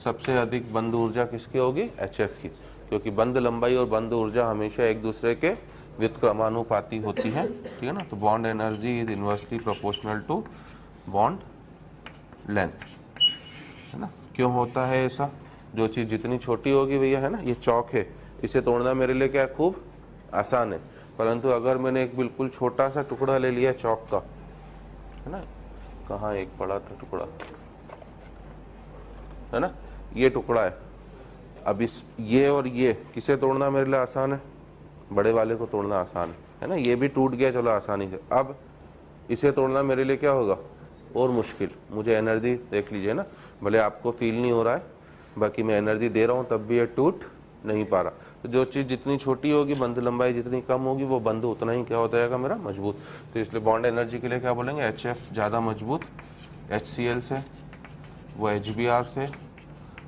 सबसे अधिक बंध ऊर्जा किसकी होगी, HF की, क्योंकि बंध लंबाई और बंध ऊर्जा हमेशा एक दूसरे के व्युत्क्रमानुपाती होती है, ठीक है ना। तो bond energy is inversely proportional to bond length, है ना। क्यों होता है ऐसा, जो चीज जितनी छोटी होगी भैया, है ना, ये चौक है, इसे तोड़ना मेरे लिए क्या खूब आसान है, परंतु अगर मैंने एक बिल्कुल छोटा सा टुकड़ा ले लिया चौक का, है ना, कहाँ एक बड़ा था टुकड़ा, है ना, ये टुकड़ा है, अब इस ये और ये किसे तोड़ना मेरे लिए आसान है, बड़े वाले को तोड़ना आसान है ना। ये भी टूट गया चलो आसानी से, अब इसे तोड़ना मेरे लिए क्या होगा और मुश्किल। मुझे एनर्जी देख लीजिए ना, भले आपको फील नहीं हो रहा है, बाकी मैं एनर्जी दे रहा हूँ तब भी ये टूट नहीं पा रहा। तो जो चीज़ जितनी छोटी होगी, बंध लंबाई जितनी कम होगी, वो बंध उतना ही क्या हो जाएगा मेरा मजबूत। तो इसलिए बॉन्ड एनर्जी के लिए क्या बोलेंगे, HF ज़्यादा मजबूत HCl से, वो HBr से,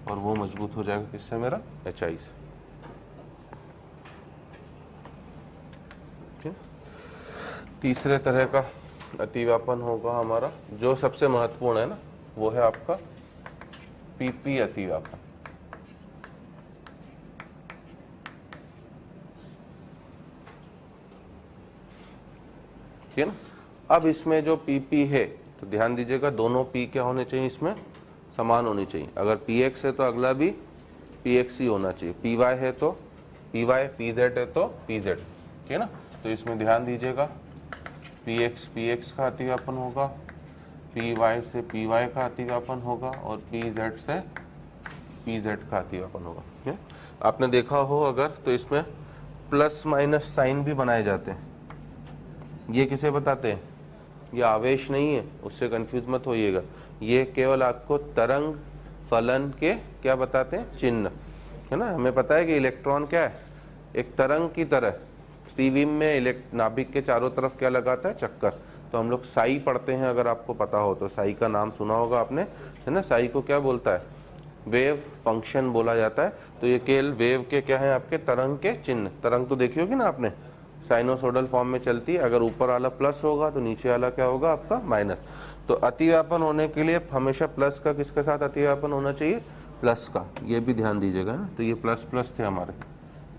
और वो मजबूत हो जाएगा किससे मेरा HI से। ठीक। तीसरे तरह का अतिव्यापन होगा हमारा, जो सबसे महत्वपूर्ण है ना, वो है आपका PP अतिव्यापन। ठीक है ना। अब इसमें जो PP है, तो ध्यान दीजिएगा, दोनों P क्या होने चाहिए, इसमें समान होनी चाहिए। अगर PX है तो अगला भी PX ही होना चाहिए, PY है तो PY, PZ है तो PZ। ठीक है ना। तो इसमें ध्यान दीजिएगा, PX PX का अतिव्यापन होगा, PY से PY का अतिव्यापन होगा, और PZ से PZ का अतिव्यापन होगा। ठीक है। आपने देखा हो अगर, तो इसमें प्लस माइनस साइन भी बनाए जाते हैं। ये किसे बताते हैं, ये आवेश नहीं है, उससे कंफ्यूज मत होइएगा। ये केवल आपको तरंग फलन के क्या बताते हैं, चिन्ह, है ना। हमें पता है कि इलेक्ट्रॉन क्या है, एक तरंग की तरह स्टीविम में नाभिक के चारों तरफ क्या लगाता है, चक्कर। तो हम लोग साई पढ़ते हैं, अगर आपको पता हो तो, साई का नाम सुना होगा आपने, है ना। साई को क्या बोलता है, वेव फंक्शन बोला जाता है। तो ये केवल वेव के क्या है, आपके तरंग के चिन्ह। तरंग तो देखी होगी ना आपने, साइनोसोडल फॉर्म में चलती है, अगर ऊपर वाला प्लस होगा तो नीचे वाला क्या होगा आपका माइनस। तो अतिव्यापन होने के लिए हमेशा प्लस का किसके साथ अतिव्यापन होना चाहिए, प्लस का। ये भी ध्यान दीजिएगा ना। तो ये प्लस प्लस थे हमारे,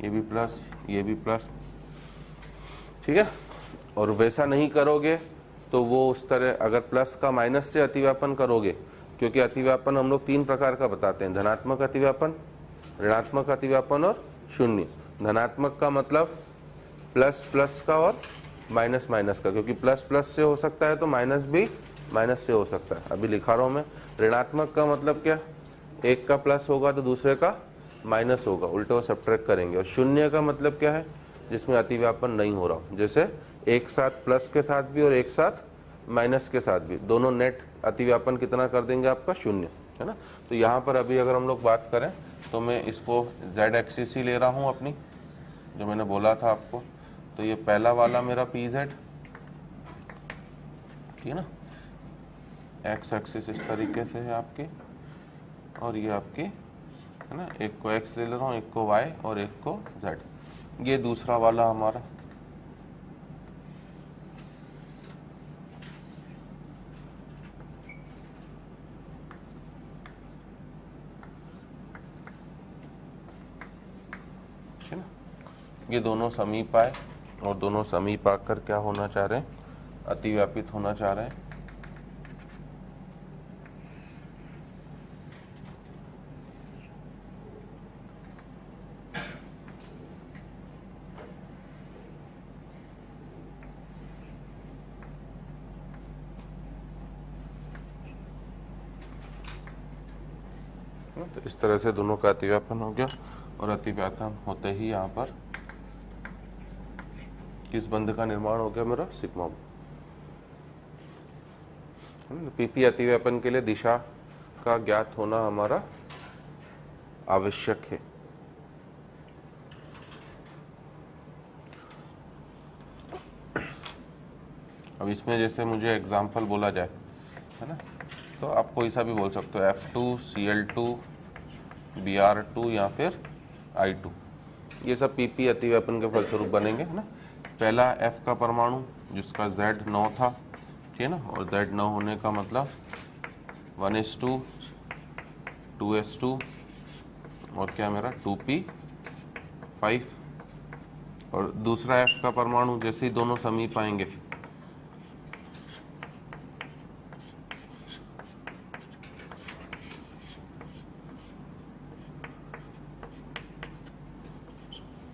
ये भी प्लस, ये भी प्लस। ठीक है। और वैसा नहीं करोगे तो वो उस तरह, अगर प्लस का माइनस से अतिव्यापन करोगे, क्योंकि अतिव्यापन हम लोग 3 प्रकार का बताते हैं, धनात्मक अतिव्यापन, ऋणात्मक अतिव्यापन और शून्य। धनात्मक का मतलब प्लस प्लस का और माइनस माइनस का, क्योंकि प्लस प्लस से हो सकता है तो माइनस भी माइनस से हो सकता है। अभी लिखा रहा हूं मैं। ऋणात्मक का मतलब क्या, एक का प्लस होगा तो दूसरे का माइनस होगा, उल्टे वो सब्ट्रैक्ट करेंगे। और शून्य का मतलब क्या है, जिसमें अतिव्यापन नहीं हो रहा, जैसे एक साथ प्लस के साथ भी और एक साथ माइनस के साथ भी, दोनों नेट अतिव्यापन कितना कर देंगे आपका, शून्य, है ना। तो यहाँ पर अभी अगर हम लोग बात करें, तो मैं इसको Z एक्सिस ही ले रहा हूँ अपनी, जो मैंने बोला था आपको। तो ये पहला वाला मेरा PZ, ठीक है ना, एक्स एक्सिस इस तरीके से है आपके, और ये आपकी, है ना, एक को X ले रहा हूँ, एक को Y और एक को Z। ये दूसरा वाला हमारा, है ना। ये दोनों समीप आए, और दोनों समीप आकर क्या होना चाह रहे हैं, अतिव्यापित होना चाह रहे हैं। तो इस तरह से दोनों का अतिव्यापन हो गया, और अतिव्यापन होते ही यहाँ पर किस बंध का निर्माण हो गया मेरा, सिग्मा। PP अतिव्यापन के लिए दिशा का ज्ञात होना हमारा आवश्यक है। अब इसमें जैसे मुझे एग्जाम्पल बोला जाए, है ना, तो आप कोई सा भी बोल सकते हो, F2 Cl2 Br2 या फिर I2। ये सब PP अतिव्यापन के फलस्वरूप बनेंगे, है ना। पहला F का परमाणु जिसका Z 9 था, ठीक है ना, और Z 9 होने का मतलब 1s2 2s2 और क्या मेरा 2p5। और दूसरा F का परमाणु जैसे ही दोनों समीप आएंगे,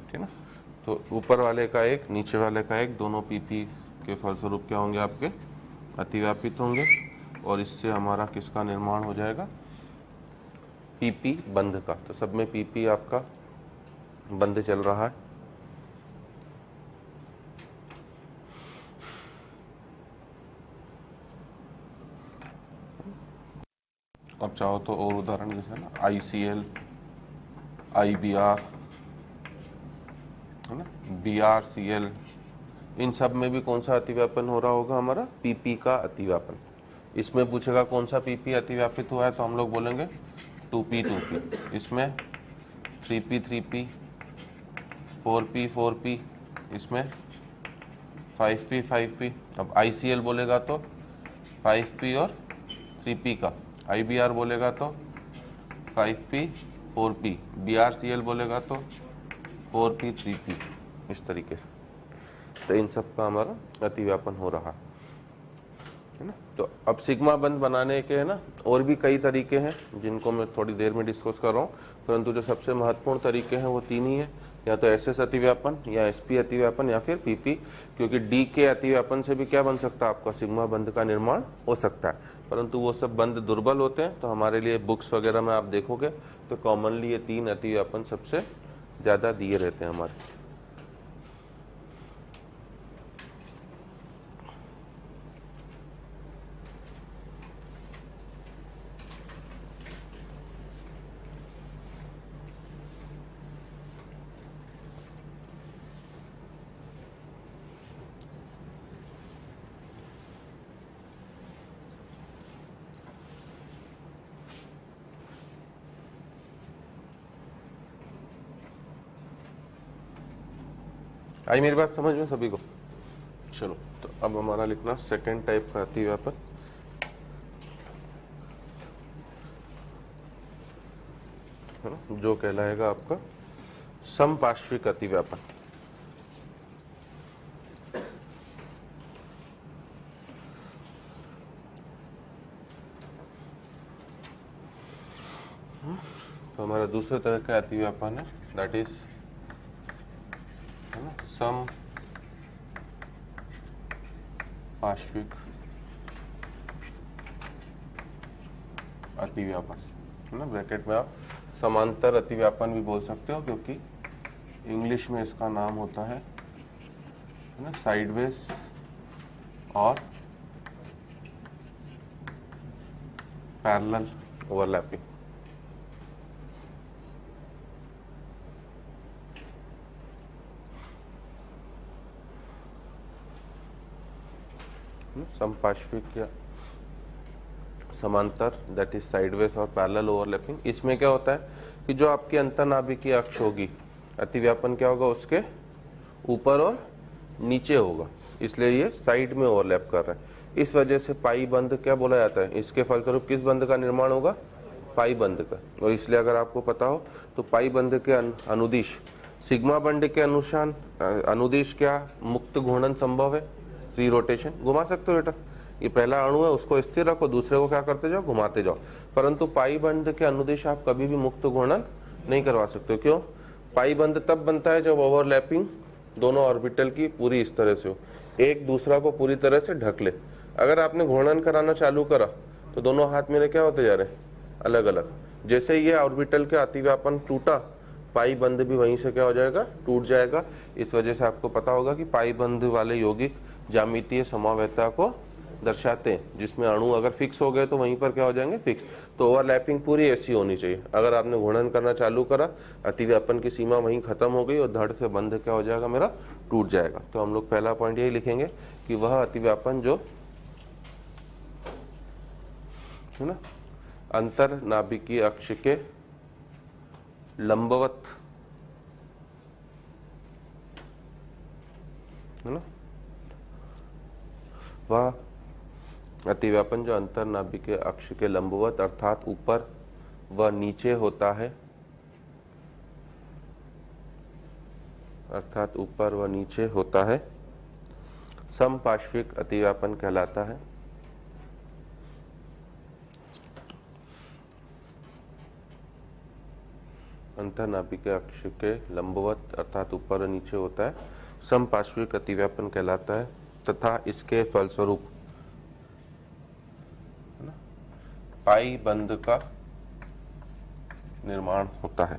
ठीक है ना, तो ऊपर वाले का एक, नीचे वाले का एक, दोनों PP के फलस्वरूप क्या होंगे आपके, अतिव्यापित होंगे, और इससे हमारा किसका निर्माण हो जाएगा, PP बंध का। तो सब में PP आपका बंध चल रहा है। अब चाहो तो और उदाहरण जैसे ना ICL, IBR है ना, BRCL, इन सब में भी कौन सा अतिव्यापन हो रहा होगा? हमारा PP का अतिव्यापन। इसमें पूछेगा कौन सा PP अतिव्यापित हुआ है, तो हम लोग बोलेंगे 2P 2P। इसमें 3P 3P, 4P 4P, इसमें 5P 5P। अब ICL बोलेगा तो 5P और 3P का, IBR बोलेगा तो 5P 4P, BRCL बोलेगा तो 4P 3P, इस तरीके से। तो इन सब का हमारा अतिव्यापन हो रहा है ना। तो अब सिग्मा बंध बनाने के है ना और भी कई तरीके हैं जिनको मैं थोड़ी देर में डिस्कस कर रहा हूँ, परंतु जो सबसे महत्वपूर्ण तरीके हैं वो तीन ही है, या तो SS अतिव्यापन, या SP अतिव्यापन, या फिर PP। क्योंकि D के अतिव्यापन से भी क्या बन सकता है? आपका सिग्मा बंध का निर्माण हो सकता है, परंतु वो सब बंध दुर्बल होते हैं। तो हमारे लिए बुक्स वगैरह में आप देखोगे तो कॉमनली ये तीन अतिव्यापन सबसे ज़्यादा दिए रहते हैं हमारे। आई मेरी बात समझ में सभी को? चलो, तो अब हमारा लिखना सेकेंड टाइप का अतिव्यापन, है ना, जो कहलाएगा आपका समपार्श्विक अतिव्यापन। तो हमारा दूसरे तरह का अतिव्यापन है, दैट इज सम पार्श्विक अतिव्यापन, है ना। ब्रैकेट में आप समांतर अतिव्यापन भी बोल सकते हो, क्योंकि इंग्लिश में इसका नाम होता है ना साइडवेज और पैरेलल ओवरलैपिंग। समपार्श्विक या समांतर, दैट इज साइडवेज और पैरेलल ओवरलैपिंग। इसमें क्या होता है कि जो आपकी अंतर्नाभिकीय अक्ष होगी, अतिव्यापन क्या होगा? उसके ऊपर और नीचे होगा, इसलिए ये साइड में ओवरलैप कर रहा है। इस वजह से पाई बंध क्या बोला जाता है? इसके फलस्वरूप किस बंध का निर्माण होगा? पाई बंध का। और इसलिए अगर आपको पता हो तो पाई बंध के अनुदिश सिग्मा बंध के अनुदिश क्या मुक्त घूर्णन संभव है? फ्री रोटेशन, घुमा सकते हो बेटा। ये पहला अणु है, उसको स्थिर रखो, दूसरे को क्या करते जाओ? घुमाते जाओ। परंतु पाई बंध के अनुदिश आप कभी भी मुक्त घूर्णन नहीं करवा सकते। क्यों? पाई बंध तब बनता है जब ओवरलैपिंग दोनों ऑर्बिटल की पूरी इस तरह से हो, एक दूसरा को पूरी तरह से ढक ले। अगर आपने घूर्णन कराना चालू करा तो दोनों हाथ मेरे क्या होते जा रहे हैं? अलग अलग। जैसे ये ऑर्बिटल के अतिव्यापन टूटा, पाई बंध भी वहीं से क्या हो जाएगा? टूट जाएगा। इस वजह से आपको पता होगा कि पाई बंध वाले यौगिक ज्यामितीय समवेतता को दर्शाते हैं, जिसमें अणु अगर फिक्स हो गए तो वहीं पर क्या हो जाएंगे? फिक्स। तो ओवरलैपिंग पूरी ऐसी होनी चाहिए। अगर आपने घूर्णन करना चालू करा, अतिव्यापन की सीमा वहीं खत्म हो गई और धड़ से बंध क्या हो जाएगा? मेरा टूट जाएगा। तो हम लोग पहला पॉइंट यही लिखेंगे कि वह अतिव्यापन जो है ना अंतर नाभिकीय अक्ष के लंबवत, है ना, वह अतिव्यापन जो अंतर नाभिकीय अक्ष के लंबवत अर्थात ऊपर व नीचे होता है, अर्थात ऊपर व नीचे होता है, समपार्श्विक अतिव्यापन कहलाता है। अंतर नाभिकीय अक्ष के लंबवत अर्थात ऊपर व नीचे होता है, समपार्श्विक अतिव्यापन कहलाता है, तथा इसके फलस्वरूप पाई बंध का निर्माण होता है,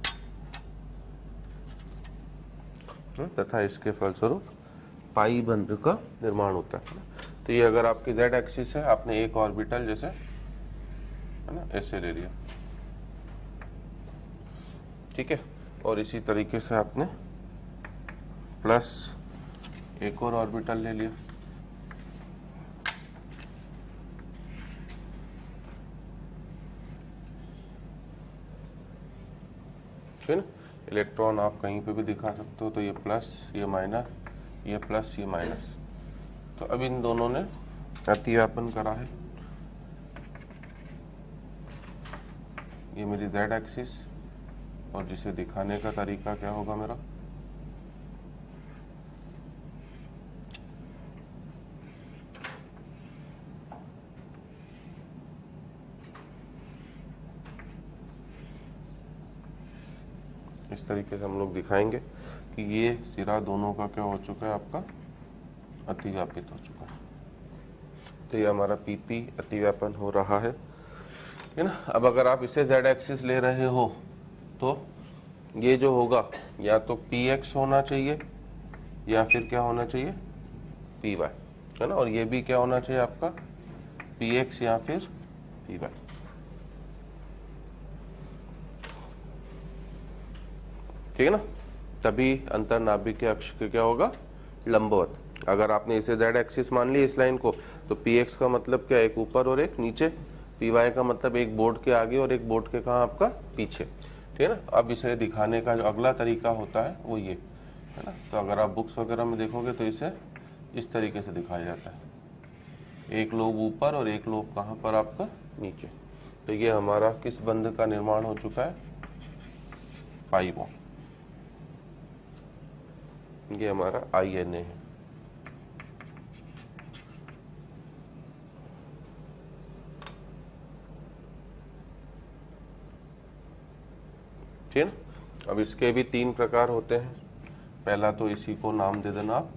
तथा इसके फलस्वरूप पाई बंध का निर्माण होता है। तो ये अगर आपकी जेड एक्सिस है, आपने एक ऑर्बिटल जैसे है ना, ऐसे ले लिया, ठीक है। और इसी तरीके से आपने प्लस एक और ऑर्बिटल ले लिया, ठीक है ना। इलेक्ट्रॉन आप कहीं पे भी दिखा सकते हो, तो ये प्लस, ये माइनस, ये प्लस, ये माइनस। तो अब इन दोनों ने अतिव्यापन करा है। ये मेरी z एक्सिस, और जिसे दिखाने का तरीका क्या होगा मेरा, इस तरीके से हम लोग दिखाएंगे कि ये सिरा दोनों का क्या हो चुका है, आपका अतिव्यापित हो चुका है। तो ये हमारा PP अतिव्यापन हो रहा है ना। अब अगर आप इसे z एक्सिस ले रहे हो तो ये जो होगा या तो px होना चाहिए या फिर क्या होना चाहिए, py, है ना। और ये भी क्या होना चाहिए आपका, px या फिर py, ठीक है ना। तभी अंतर्नाभिक अक्ष के क्या होगा, लंबवत। अगर आपने इसे z एक्सिस मान ली इस लाइन को, तो px का मतलब क्या, एक ऊपर और एक नीचे, py का मतलब एक बोर्ड के आगे और एक बोर्ड के कहाँ आपका पीछे, ठीक है ना। अब इसे दिखाने का जो अगला तरीका होता है वो ये है ना। तो अगर आप बुक्स वगैरह में देखोगे तो इसे इस तरीके से दिखाया जाता है, एक लोब ऊपर और एक लोब कहाँ पर आपका नीचे। तो ये हमारा किस बंध का निर्माण हो चुका है, पाई बॉन्ड। ये हमारा INA है, ठीक है ना। अब इसके भी 3 प्रकार होते हैं। पहला तो इसी को नाम दे देना आप,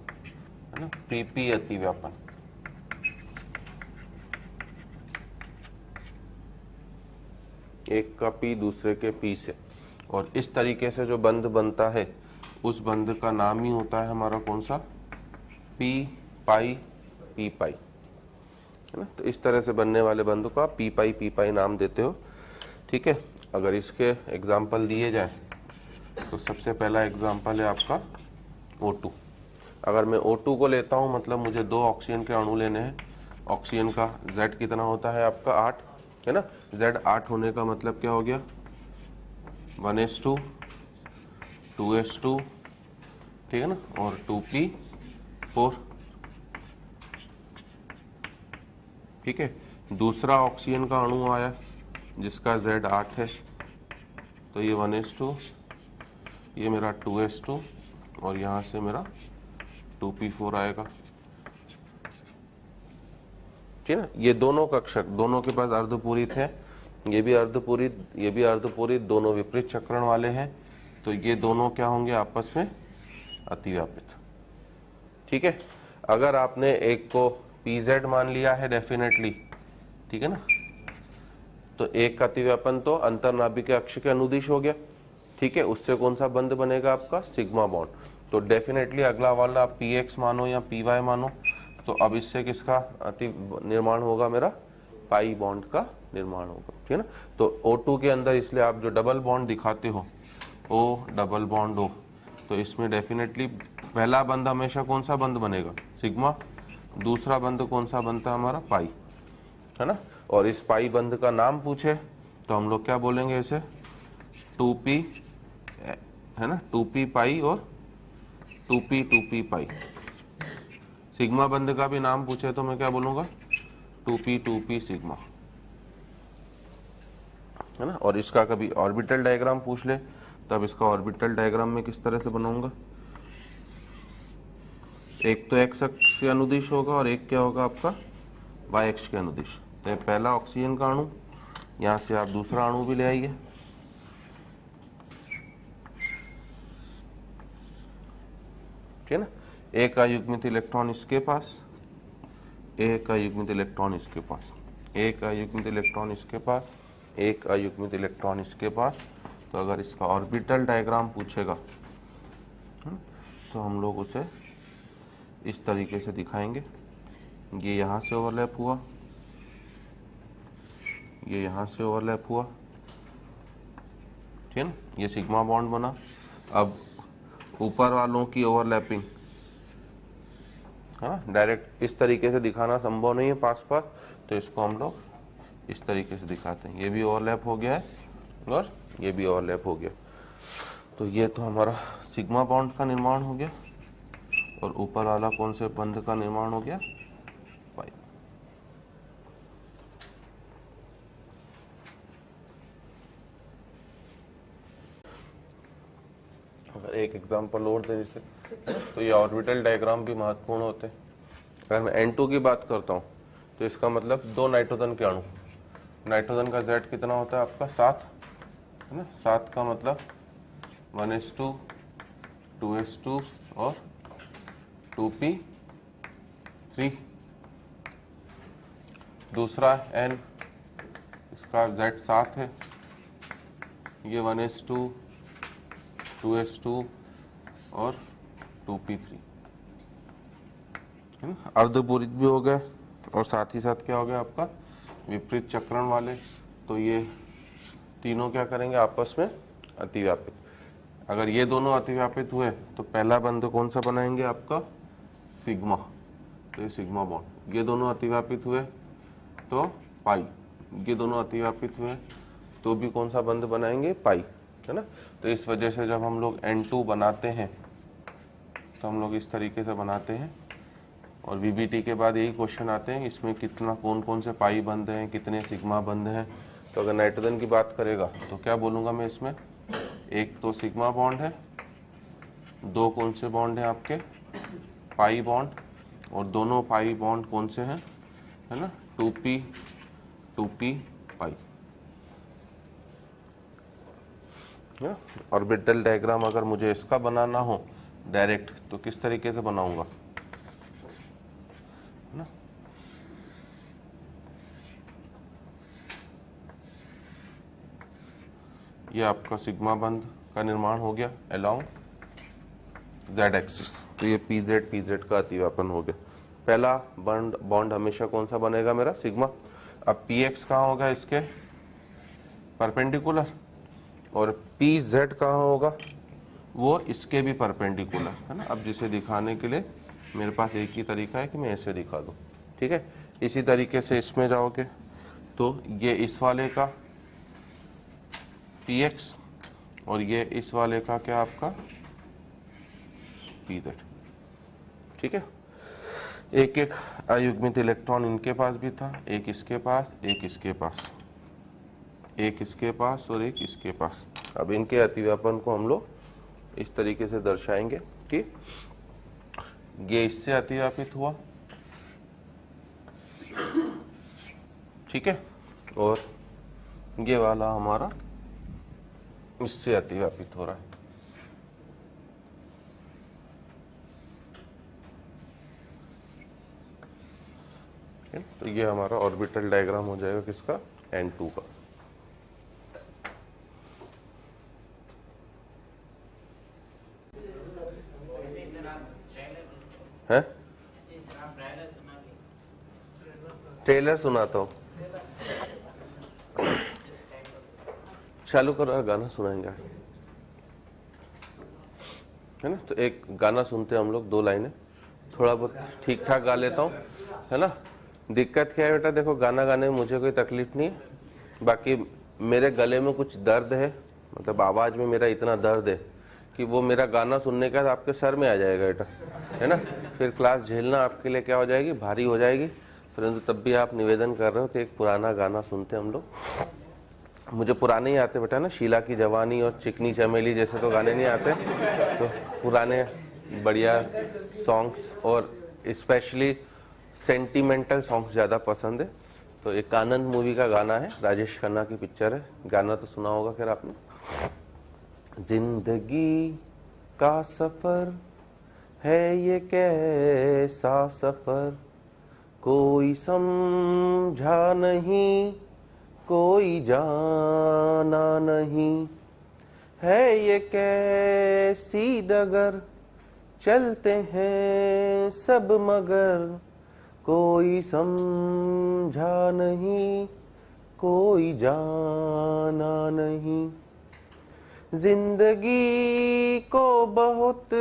है ना, PP अतिव्यापन। एक का P दूसरे के P से, और इस तरीके से जो बंध बनता है उस बंध का नाम ही होता है हमारा कौन सा, P पाई P पाई, है ना। तो इस तरह से बनने वाले बंध को आप P पाई नाम देते हो, ठीक है। अगर इसके एग्जाम्पल दिए जाए तो सबसे पहला एग्जाम्पल है आपका O2। अगर मैं O2 को लेता हूं, मतलब मुझे 2 ऑक्सीजन के अणु लेने हैं। ऑक्सीजन का Z कितना होता है आपका 8, है ना। Z 8 होने का मतलब क्या हो गया, 1s2 2s2, ठीक है ना, और 2p4, ठीक है। दूसरा ऑक्सीजन का अणु आया जिसका Z 8 है, तो ये 1s2, ये मेरा 2s2, और यहाँ से मेरा 2p4 आएगा, ठीक है ना। ये दोनों कक्षक, दोनों के पास अर्धपूरित है, ये भी अर्धपूरित, ये भी अर्धपूरित, दोनों विपरीत चक्रण वाले हैं। तो ये दोनों क्या होंगे, आपस में अतिव्यापित, ठीक है। अगर आपने एक को PZ मान लिया है डेफिनेटली, ठीक है ना, तो एक का अतिव्यापन तो अंतर्नाभिक अक्ष के अनुदिश हो गया, ठीक है। उससे कौन सा बंध बनेगा आपका, सिग्मा बॉन्ड। तो डेफिनेटली अगला वाला आप PX मानो या PY मानो, तो अब इससे किसका अति निर्माण होगा, मेरा पाई बॉन्ड का निर्माण होगा, ठीक है ना। तो O2 के अंदर इसलिए आप जो डबल बॉन्ड दिखाते हो, O डबल बॉन्ड O, तो इसमें डेफिनेटली पहला बंध हमेशा कौन सा बंध बनेगा, सिग्मा। दूसरा बंध कौन सा बनता है हमारा, पाई, है ना। और इस पाई बंध का नाम पूछे तो हम लोग क्या बोलेंगे, इसे 2p, है ना, 2p पाई और 2p पाई। सिग्मा बंध का भी नाम पूछे तो मैं क्या बोलूंगा, 2p सिग्मा, है ना। और इसका कभी ऑर्बिटल डायग्राम पूछ ले तब इसका ऑर्बिटल डायग्राम में किस तरह से बनाऊंगा, एक तो x अक्ष के अनुदिश होगा और एक क्या होगा आपका y अक्ष के अनुदिश। तो पहला ऑक्सीजन का अणु, यहां से आप दूसरा अणु भी ले आइए, ठीक है ना। एक का युग्मित इलेक्ट्रॉन इसके पास, एक का युग्मित इलेक्ट्रॉन इसके पास, एक का युग्मित इलेक्ट्रॉन इसके पास, एक का युग्मित इलेक्ट्रॉन इसके पास। तो अगर इसका ऑर्बिटल डायग्राम पूछेगा तो हम लोग उसे इस तरीके से दिखाएंगे, ये यहाँ से ओवरलैप हुआ, ये यहाँ से ओवरलैप हुआ, ठीक है ना, ये सिग्मा बॉन्ड बना। अब ऊपर वालों की ओवरलैपिंग है ना, डायरेक्ट इस तरीके से दिखाना संभव नहीं है पास पास, तो इसको हम लोग इस तरीके से दिखाते हैं। ये भी ओवरलैप हो गया है और ये भी ओवरलैप हो गया। तो ये तो हमारा सिग्मा बॉन्ड का निर्माण हो गया, और ऊपर वाला कौन से बंध का निर्माण हो गया, पाई। अगर एक एग्जांपल और दे जैसे, तो ये ऑर्बिटल डायग्राम भी महत्वपूर्ण होते हैं। अगर मैं N2 की बात करता हूँ तो इसका मतलब 2 नाइट्रोजन के अणु, नाइट्रोजन का Z कितना होता है आपका 7, है ना, 7 का मतलब 1s2 2s2 और 2p3। दूसरा N, इसका Z 7 है, ये 1s2 2s2 और 2p3, है ना। अर्धपूरित भी हो गए और साथ ही साथ क्या हो गया आपका विपरीत चक्रण वाले। तो ये तीनों क्या करेंगे आपस में अतिव्यापित। अगर ये दोनों अतिव्यापित हुए तो पहला बंध कौन सा बनाएंगे आपका सिग्मा, तो ये सिग्मा बॉन्ड। ये दोनों अतिव्यापित हुए तो पाई, ये दोनों अतिव्यापित हुए तो भी कौन सा बंध बनाएंगे पाई, है ना। तो इस वजह से जब हम लोग N2 बनाते हैं तो हम लोग इस तरीके से बनाते हैं, और VBT के बाद यही क्वेश्चन आते हैं इसमें कितना कौन कौन से पाई बंध हैं, कितने सिग्मा बंध हैं। तो अगर नाइट्रोजन की बात करेगा तो क्या बोलूँगा मैं इसमें, एक तो सिग्मा बॉन्ड है, दो कौन से बॉन्ड हैं आपके पाई बॉन्ड, और दोनों पाई बॉन्ड कौन से हैं, है ना, 2p पाई। ऑर्बिटल डायग्राम अगर मुझे इसका बनाना हो डायरेक्ट तो किस तरीके से बनाऊंगा, है ना। ये आपका सिग्मा बंध का निर्माण हो गया अलोंग Z एक्सिस, तो ये PZ का अतिव्यापन हो गया। पहला बॉन्ड हमेशा कौन सा बनेगा मेरा सिग्मा। अब PX कहाँ होगा इसके परपेंडिकुलर, और PZ कहाँ होगा वो इसके भी परपेंडिकुलर, है ना। अब जिसे दिखाने के लिए मेरे पास एक ही तरीका है कि मैं ऐसे दिखा दूं, ठीक है। इसी तरीके से इसमें जाओगे तो ये इस वाले का PX और ये इस वाले का क्या आपका PZ, ठीक है। एक एक अयुग्मित इलेक्ट्रॉन इनके पास भी था, एक इसके पास, एक इसके पास, एक इसके पास और एक इसके पास। अब इनके अतिव्यापन को हम लोग इस तरीके से दर्शाएंगे कि ये इससे अतिव्यापित हुआ, ठीक है, और ये वाला हमारा इससे अतिव्यापित हो रहा है। तो ये हमारा ऑर्बिटल डायग्राम हो जाएगा किसका N2 का। है ट्रेलर सुनाता हूँ, चालू करो, गाना सुनाएंगे, है ना। तो एक गाना सुनते हैं हम लोग, 2 लाइनें, थोड़ा बहुत ठीक ठाक गा लेता हूँ, है ना। दिक्कत क्या है बेटा, देखो गाना गाने में मुझे कोई तकलीफ नहीं है, बाकी मेरे गले में कुछ दर्द है, मतलब आवाज़ में मेरा इतना दर्द है कि वो मेरा गाना सुनने के बाद आपके सर में आ जाएगा बेटा, है ना। फिर क्लास झेलना आपके लिए क्या हो जाएगी, भारी हो जाएगी। परंतु तब भी आप निवेदन कर रहे हो तो एक पुराना गाना सुनते हम लोग। मुझे पुराने ही आते बेटा ना, शीला की जवानी और चिकनी चमेली जैसे तो गाने नहीं आते, तो पुराने बढ़िया सॉन्ग्स और स्पेशली सेंटिमेंटल सॉन्ग्स ज़्यादा पसंद है। तो एक आनंद मूवी का गाना है, राजेश खन्ना की पिक्चर है, गाना तो सुना होगा खैर आपने। जिंदगी का सफर है ये कैसा सफर, कोई समझा नहीं कोई जाना नहीं, है ये कैसी डगर चलते हैं सब मगर, कोई समझा नहीं कोई जाना नहीं। जिंदगी को बहुत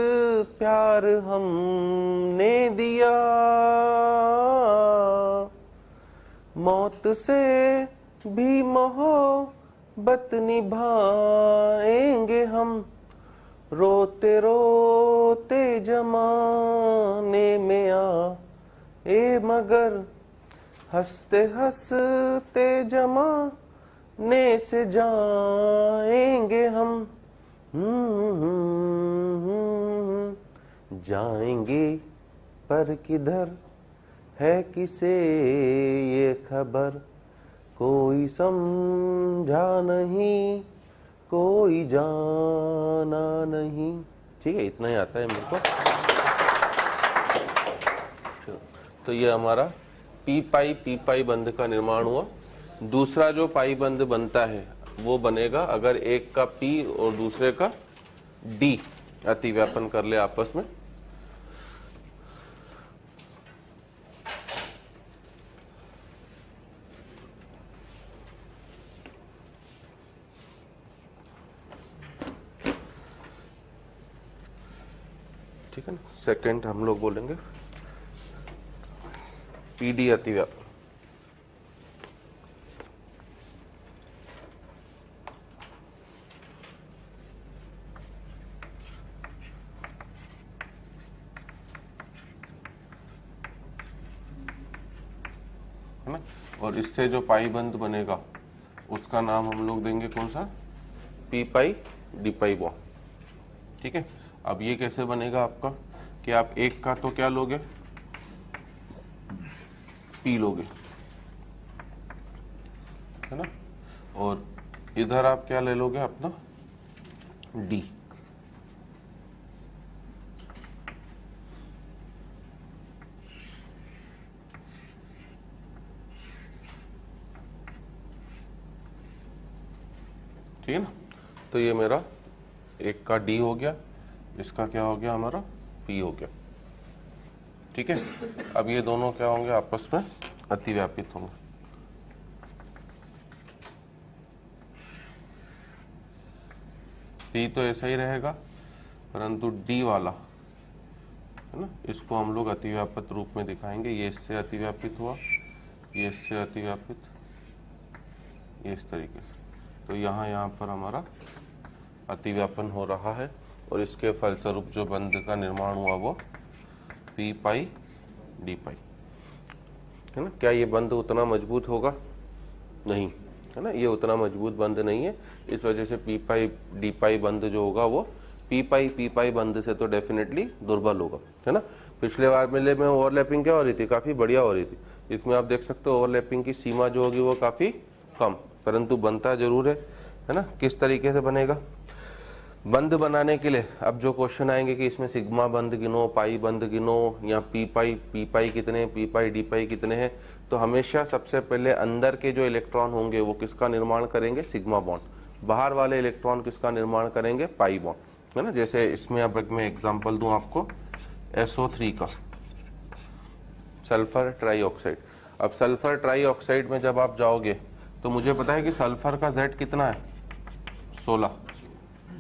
प्यार हमने दिया, मौत से भी मोहब्बत निभाएंगे हम। रोते रोते जमाने में आए मगर हंसते हंसते जमाने से जाएंगे हम। जाएंगे पर किधर है किसे ये खबर, कोई समझा नहीं कोई जाना नहीं। ठीक है, इतना ही आता है मेरे को। तो ये हमारा पी पाई बंध का निर्माण हुआ। दूसरा जो पाई बंध बनता है वो बनेगा अगर एक का पी और दूसरे का डी अतिव्यापन कर ले आपस में। ठीक है ना, सेकंड हम लोग बोलेंगे पीडी अतिव्यापन। है ना, और इससे जो पाई बंध बनेगा उसका नाम हम लोग देंगे कौन सा, पी पाई डी पाई बॉन्ड। ठीक है, अब ये कैसे बनेगा आपका कि आप एक का तो क्या लोगे, पी लोगे, है ना, और इधर आप क्या ले लोगे अपना डी। ठीक है ना, तो ये मेरा एक का डी हो गया, इसका क्या हो गया हमारा पी हो गया। ठीक है, अब ये दोनों क्या होंगे आपस में अतिव्यापित होंगे। पी तो ऐसा ही रहेगा परंतु डी वाला है ना, इसको हम लोग अतिव्यापित रूप में दिखाएंगे। ये इससे अतिव्यापित हुआ, ये इससे अतिव्यापित, ये इस तरीके से। तो यहाँ पर हमारा अतिव्यापन हो रहा है और इसके फलस्वरूप जो बंध का निर्माण हुआ वो पी पाई डी पाई, है ना। क्या ये बंध उतना मजबूत होगा? नहीं, है ना, ये उतना मजबूत बंध नहीं है। इस वजह से पी पाई डी पाई बंध जो होगा वो पी पाई बंध से तो डेफिनेटली दुर्बल होगा, है ना। पिछले बार मेले में ओवरलैपिंग क्या हो रही थी, काफी बढ़िया हो रही थी। इसमें आप देख सकते हो ओवरलैपिंग की सीमा जो होगी वो काफी कम, परंतु बनता जरूर है ना। किस तरीके से बनेगा बंध बनाने के लिए? अब जो क्वेश्चन आएंगे कि इसमें सिग्मा बंध गिनो, पाई बंध गिनो, या पी पाई कितने, पी पाई डी पाई कितने हैं, तो हमेशा सबसे पहले अंदर के जो इलेक्ट्रॉन होंगे वो किसका निर्माण करेंगे, सिग्मा बॉन्ड। बाहर वाले इलेक्ट्रॉन किसका निर्माण करेंगे, पाई बॉन्ड, है ना। जैसे इसमें अब मैं एग्जांपल दूं आपको SO3 का, सल्फर ट्राईऑक्साइड। अब सल्फर ट्राईऑक्साइड में जब आप जाओगे तो मुझे पता है कि सल्फर का Z कितना है, 16,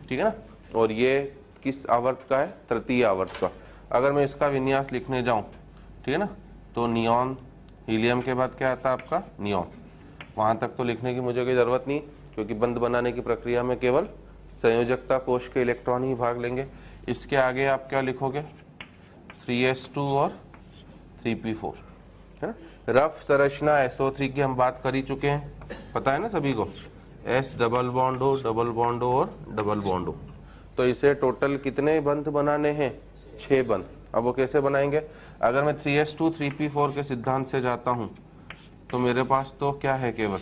ठीक है ना, और ये किस आवर्त का है, तृतीय आवर्त का। अगर मैं इसका विन्यास लिखने जाऊं, ठीक है ना, तो नियॉन, हीलियम के बाद क्या आता है आपका नियॉन। वहां तक तो लिखने की मुझे कोई जरूरत नहीं, क्योंकि बंध बनाने की प्रक्रिया में केवल संयोजकता कोश के इलेक्ट्रॉन ही भाग लेंगे। इसके आगे आप क्या लिखोगे, 3s2 और 3p4, है ना। रफ संरचना SO3 की हम बात कर ही चुके हैं, पता है ना सभी को, S डबल बॉन्ड हो, डबल बॉन्ड हो और डबल बॉन्ड हो। तो इसे टोटल कितने बंध बनाने हैं, 6 बंध। अब वो कैसे बनाएंगे? अगर मैं 3s2 3p4 के सिद्धांत से जाता हूं तो मेरे पास तो क्या है, केवल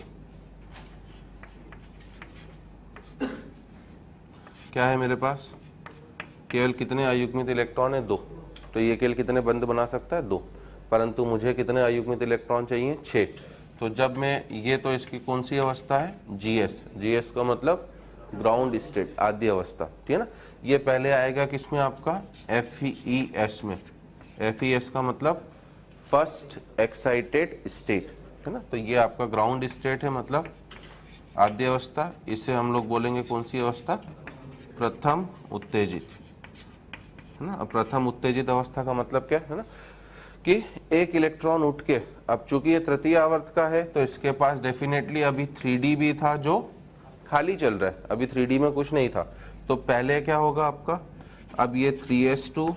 क्या है मेरे पास, केवल कितने अयुग्मित इलेक्ट्रॉन है, 2। तो ये केवल कितने बंध बना सकता है, 2, परंतु मुझे कितने अयुग्मित इलेक्ट्रॉन चाहिए, 6। तो जब मैं ये, तो इसकी कौन सी अवस्था है, GS का मतलब ग्राउंड स्टेट, आद्य अवस्था, ठीक है ना। ये पहले आएगा किसमें आपका, FeS में। FeS का मतलब फर्स्ट एक्साइटेड स्टेट, है ना। तो ये आपका ग्राउंड स्टेट है, मतलब आद्य अवस्था। इसे हम लोग बोलेंगे कौन सी अवस्था, प्रथम उत्तेजित, है ना। अब प्रथम उत्तेजित अवस्था का मतलब क्या है ना, कि एक इलेक्ट्रॉन उठ के, अब चूंकि ये तृतीय आवर्त का है तो इसके पास डेफिनेटली अभी 3D भी था जो खाली चल रहा है, अभी 3D में कुछ नहीं था। तो पहले क्या होगा आपका, अब ये 3s2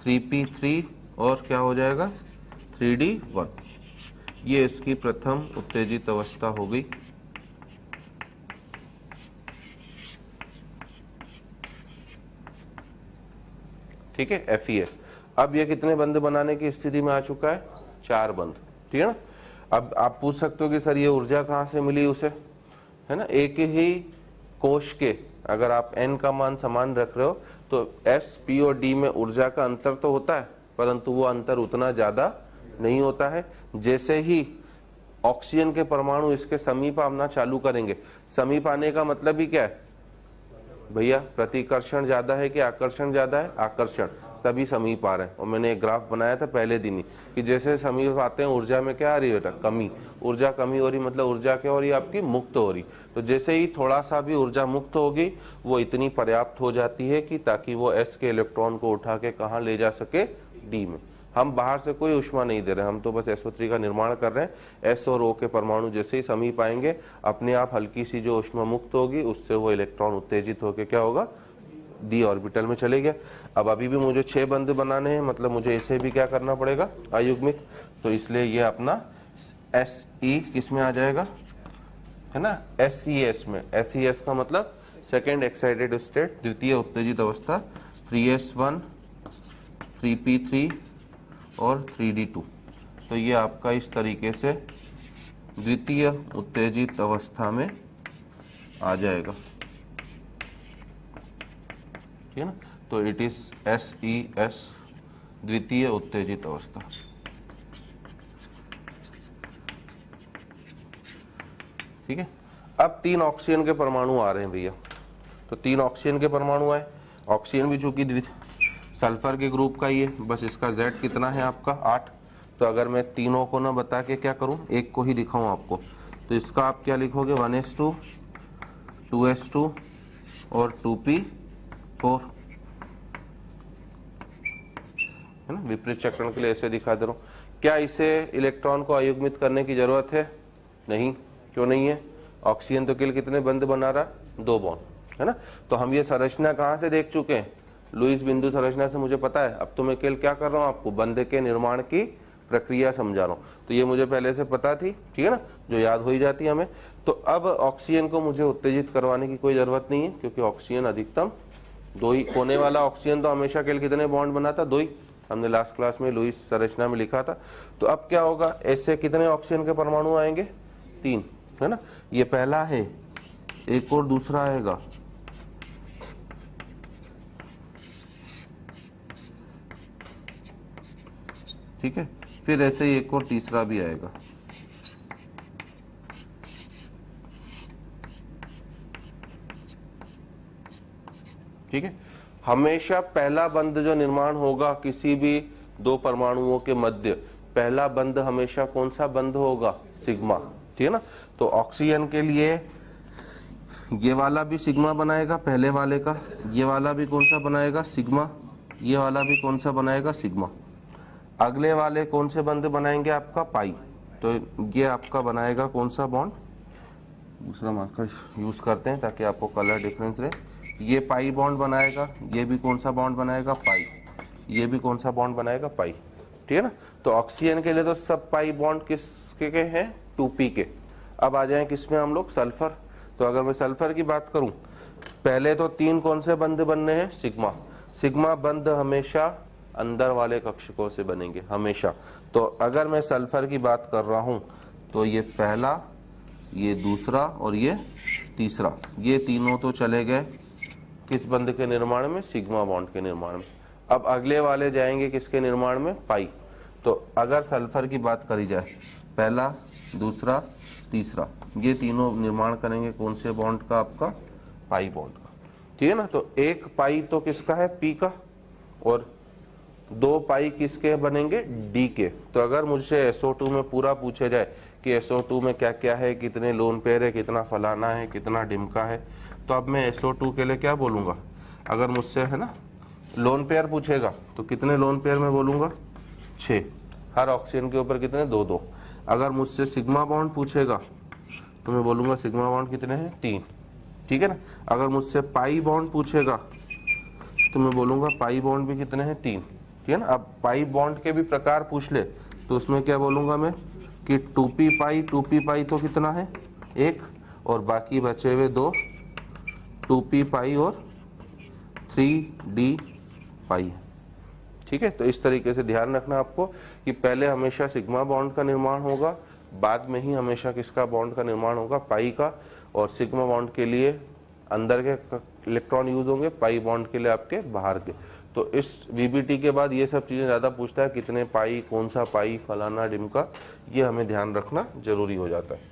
3p3 और क्या हो जाएगा 3d1, ये इसकी प्रथम उत्तेजित अवस्था हो गई। ठीक है, FeS। अब ये कितने बंध बनाने की स्थिति में आ चुका है, 4 बंध, ठीक है ना। अब आप पूछ सकते हो कि सर ये ऊर्जा कहाँ से मिली उसे, है ना। एक ही कोश के अगर आप n का मान समान रख रहे हो तो S, P और D में ऊर्जा का अंतर तो होता है, परंतु वो अंतर उतना ज्यादा नहीं होता है। जैसे ही ऑक्सीजन के परमाणु इसके समीप आना चालू करेंगे, समीप आने का मतलब ही क्या है भैया, प्रतिकर्षण ज्यादा है कि आकर्षण ज्यादा है, आकर्षण, तभी समीप आ रहे हैं। और मैंने एक ग्राफ बनाया था पहले दिन ही कि जैसे समीप आते हैं ऊर्जा में क्या आ रही है बेटा, कमी। ऊर्जा कमी हो रही मतलब ऊर्जा क्या हो रही है आपकी, मुक्त हो रही। तो जैसे ही थोड़ा सा भी ऊर्जा मुक्त होगी वो इतनी पर्याप्त हो जाती है कि ताकि वो S के इलेक्ट्रॉन को उठा के कहाँ ले जा सके, D में। हम बाहर से कोई ऊष्मा नहीं दे रहे, हम तो बस SO3 का निर्माण कर रहे हैं। S और O के परमाणु जैसे ही समीप आएंगे अपने आप हल्की सी जो ऊष्मा मुक्त होगी उससे वो इलेक्ट्रॉन उत्तेजित होकर क्या होगा, D ऑर्बिटल में चले गया। अब अभी भी मुझे 6 बंध बनाने हैं, मतलब मुझे इसे भी क्या करना पड़ेगा, अयुग्मित। तो इसलिए ये अपना SE किस में आ जाएगा, है ना, SES में। SES का मतलब सेकेंड एक्साइटेड स्टेट, द्वितीय उत्तेजित अवस्था, 3s1 3p3 और 3d2। तो ये आपका इस तरीके से द्वितीय उत्तेजित अवस्था में आ जाएगा, ठीक है ना। तो इट इज SES, द्वितीय उत्तेजित अवस्था। ठीक है। अब 3 ऑक्सीजन के परमाणु आ रहे हैं भैया, तो 3 ऑक्सीजन के परमाणु आए। ऑक्सीजन भी चूंकि सल्फर के ग्रुप का ही है, बस इसका Z कितना है आपका 8। तो अगर मैं तीनों को ना बता के क्या करूं, एक को ही दिखाऊं आपको, तो इसका आप क्या लिखोगे, 1s2 2s2 और 2p4, है ना। विपरीत चक्रण के लिए ऐसे दिखा दे रहा हूं। क्या इसे इलेक्ट्रॉन को अयुग्मित करने की जरूरत है, नहीं। क्यों नहीं है, ऑक्सीजन तो केवल कितने बंध बना रहा, 2 बॉन्ड, है ना। तो हम ये संरचना कहां से देख चुके हैं, लुईस बिंदु संरचना से मुझे पता है। अब तो मैं केवल क्या कर रहा हूं, आपको बंध के निर्माण की प्रक्रिया समझा रहा हूं। तो ये मुझे पहले से पता थी, ठीक है ना, जो याद हो ही जाती है हमें। तो अब ऑक्सीजन को मुझे उत्तेजित करवाने की कोई जरूरत नहीं है, क्योंकि ऑक्सीजन अधिकतम 2 ही कोने वाला ऑक्सीजन तो हमेशा केवल कितने बॉन्ड बनाता, 2 ही। हमने लास्ट क्लास में लुईस संरचना में लिखा था। तो अब क्या होगा, ऐसे कितने ऑक्सीजन के परमाणु आएंगे, 3, है ना। ये पहला है, एक और दूसरा आएगा, ठीक है। फिर ऐसे ही एक और तीसरा भी आएगा, ठीक है। हमेशा पहला बंध जो निर्माण होगा किसी भी 2 परमाणुओं के मध्य, पहला बंध हमेशा कौन सा बंध होगा, सिग्मा, ठीक है ना। तो ऑक्सीजन के लिए ये वाला भी सिग्मा बनाएगा पहले वाले का, ये वाला भी कौन सा बनाएगा, सिग्मा, ये वाला भी कौन सा बनाएगा, सिग्मा। अगले वाले कौन से बंध बनाएंगे आपका, पाई। तो ये आपका बनाएगा कौन सा बॉन्ड, दूसरा मार्कर यूज करते हैं ताकि आपको कलर डिफरेंस रहे। ये पाई बॉन्ड बनाएगा, ये भी कौन सा बॉन्ड बनाएगा, पाई, ये भी कौन सा बॉन्ड बनाएगा, पाई, ठीक है ना। तो ऑक्सीजन के लिए तो सब पाई बॉन्ड किसके के हैं, 2p के। अब आ जाए किसमें हम लोग, सल्फर। तो अगर मैं सल्फर की बात करूं, पहले तो 3 कौन से बंध बनने हैं, सिग्मा। सिग्मा बंध हमेशा अंदर वाले कक्षकों से बनेंगे हमेशा। तो अगर मैं सल्फर की बात कर रहा हूं तो ये पहला, ये दूसरा और ये तीसरा, ये तीनों तो चले गए किस बंध के निर्माण में, सिग्मा बॉन्ड के निर्माण में। अब अगले वाले जाएंगे किसके निर्माण में, पाई। तो अगर सल्फर की बात करी जाए, पहला, दूसरा, तीसरा, ये तीनों निर्माण करेंगे कौन से बॉन्ड का, आपका पाई बॉन्ड का, ठीक है ना। तो एक पाई तो किसका है, पी का, और 2 पाई किसके बनेंगे, डी के। तो अगर मुझसे SO2 में पूरा पूछे जाए कि SO2 में क्या क्या है, कितने लोन पेयर है, कितना फलाना है, कितना डिमका है, तो अब मैं SO2 के लिए क्या बोलूँगा, अगर मुझसे है ना लोन पेयर पूछेगा तो कितने लोन पेयर में बोलूँगा, 6। हर ऑक्सीजन के ऊपर कितने, 2-2। अगर मुझसे सिग्मा बॉन्ड पूछेगा तो मैं बोलूँगा सिग्मा बॉन्ड कितने हैं, 3। ठीक है ना। अगर मुझसे पाई बॉन्ड पूछेगा तो मैं बोलूँगा पाई बॉन्ड भी कितने हैं, 3। ठीक है ना। अब पाई बॉन्ड के भी प्रकार पूछ ले तो उसमें क्या बोलूँगा मैं कि 2p पाई तो कितना है, 1, और बाकी बचे हुए 2 2p पाई और 3d पाई है। ठीक है। तो इस तरीके से ध्यान रखना आपको कि पहले हमेशा सिग्मा बॉन्ड का निर्माण होगा, बाद में ही हमेशा किसका बॉन्ड का निर्माण होगा, पाई का। और सिग्मा बॉन्ड के लिए अंदर के इलेक्ट्रॉन यूज होंगे, पाई बॉन्ड के लिए आपके बाहर के। तो इस वीबीटी के बाद ये सब चीजें ज्यादा पूछता है, कितने पाई, कौन सा पाई, फलाना डिमका, ये हमें ध्यान रखना जरूरी हो जाता है।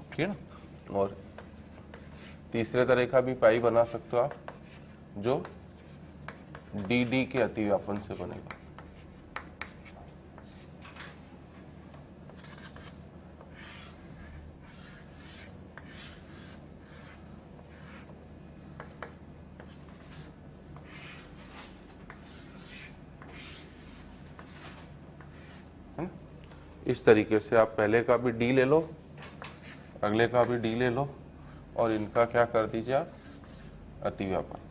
ठीक है ना। और तीसरे तरह का भी पाई बना सकते हो आप, जो डी के अतिव्यापन से बनेगा। इस तरीके से आप पहले का भी डी ले लो, अगले का भी डी ले लो, और इनका क्या कर दीजिए आप, अतिव्यापन।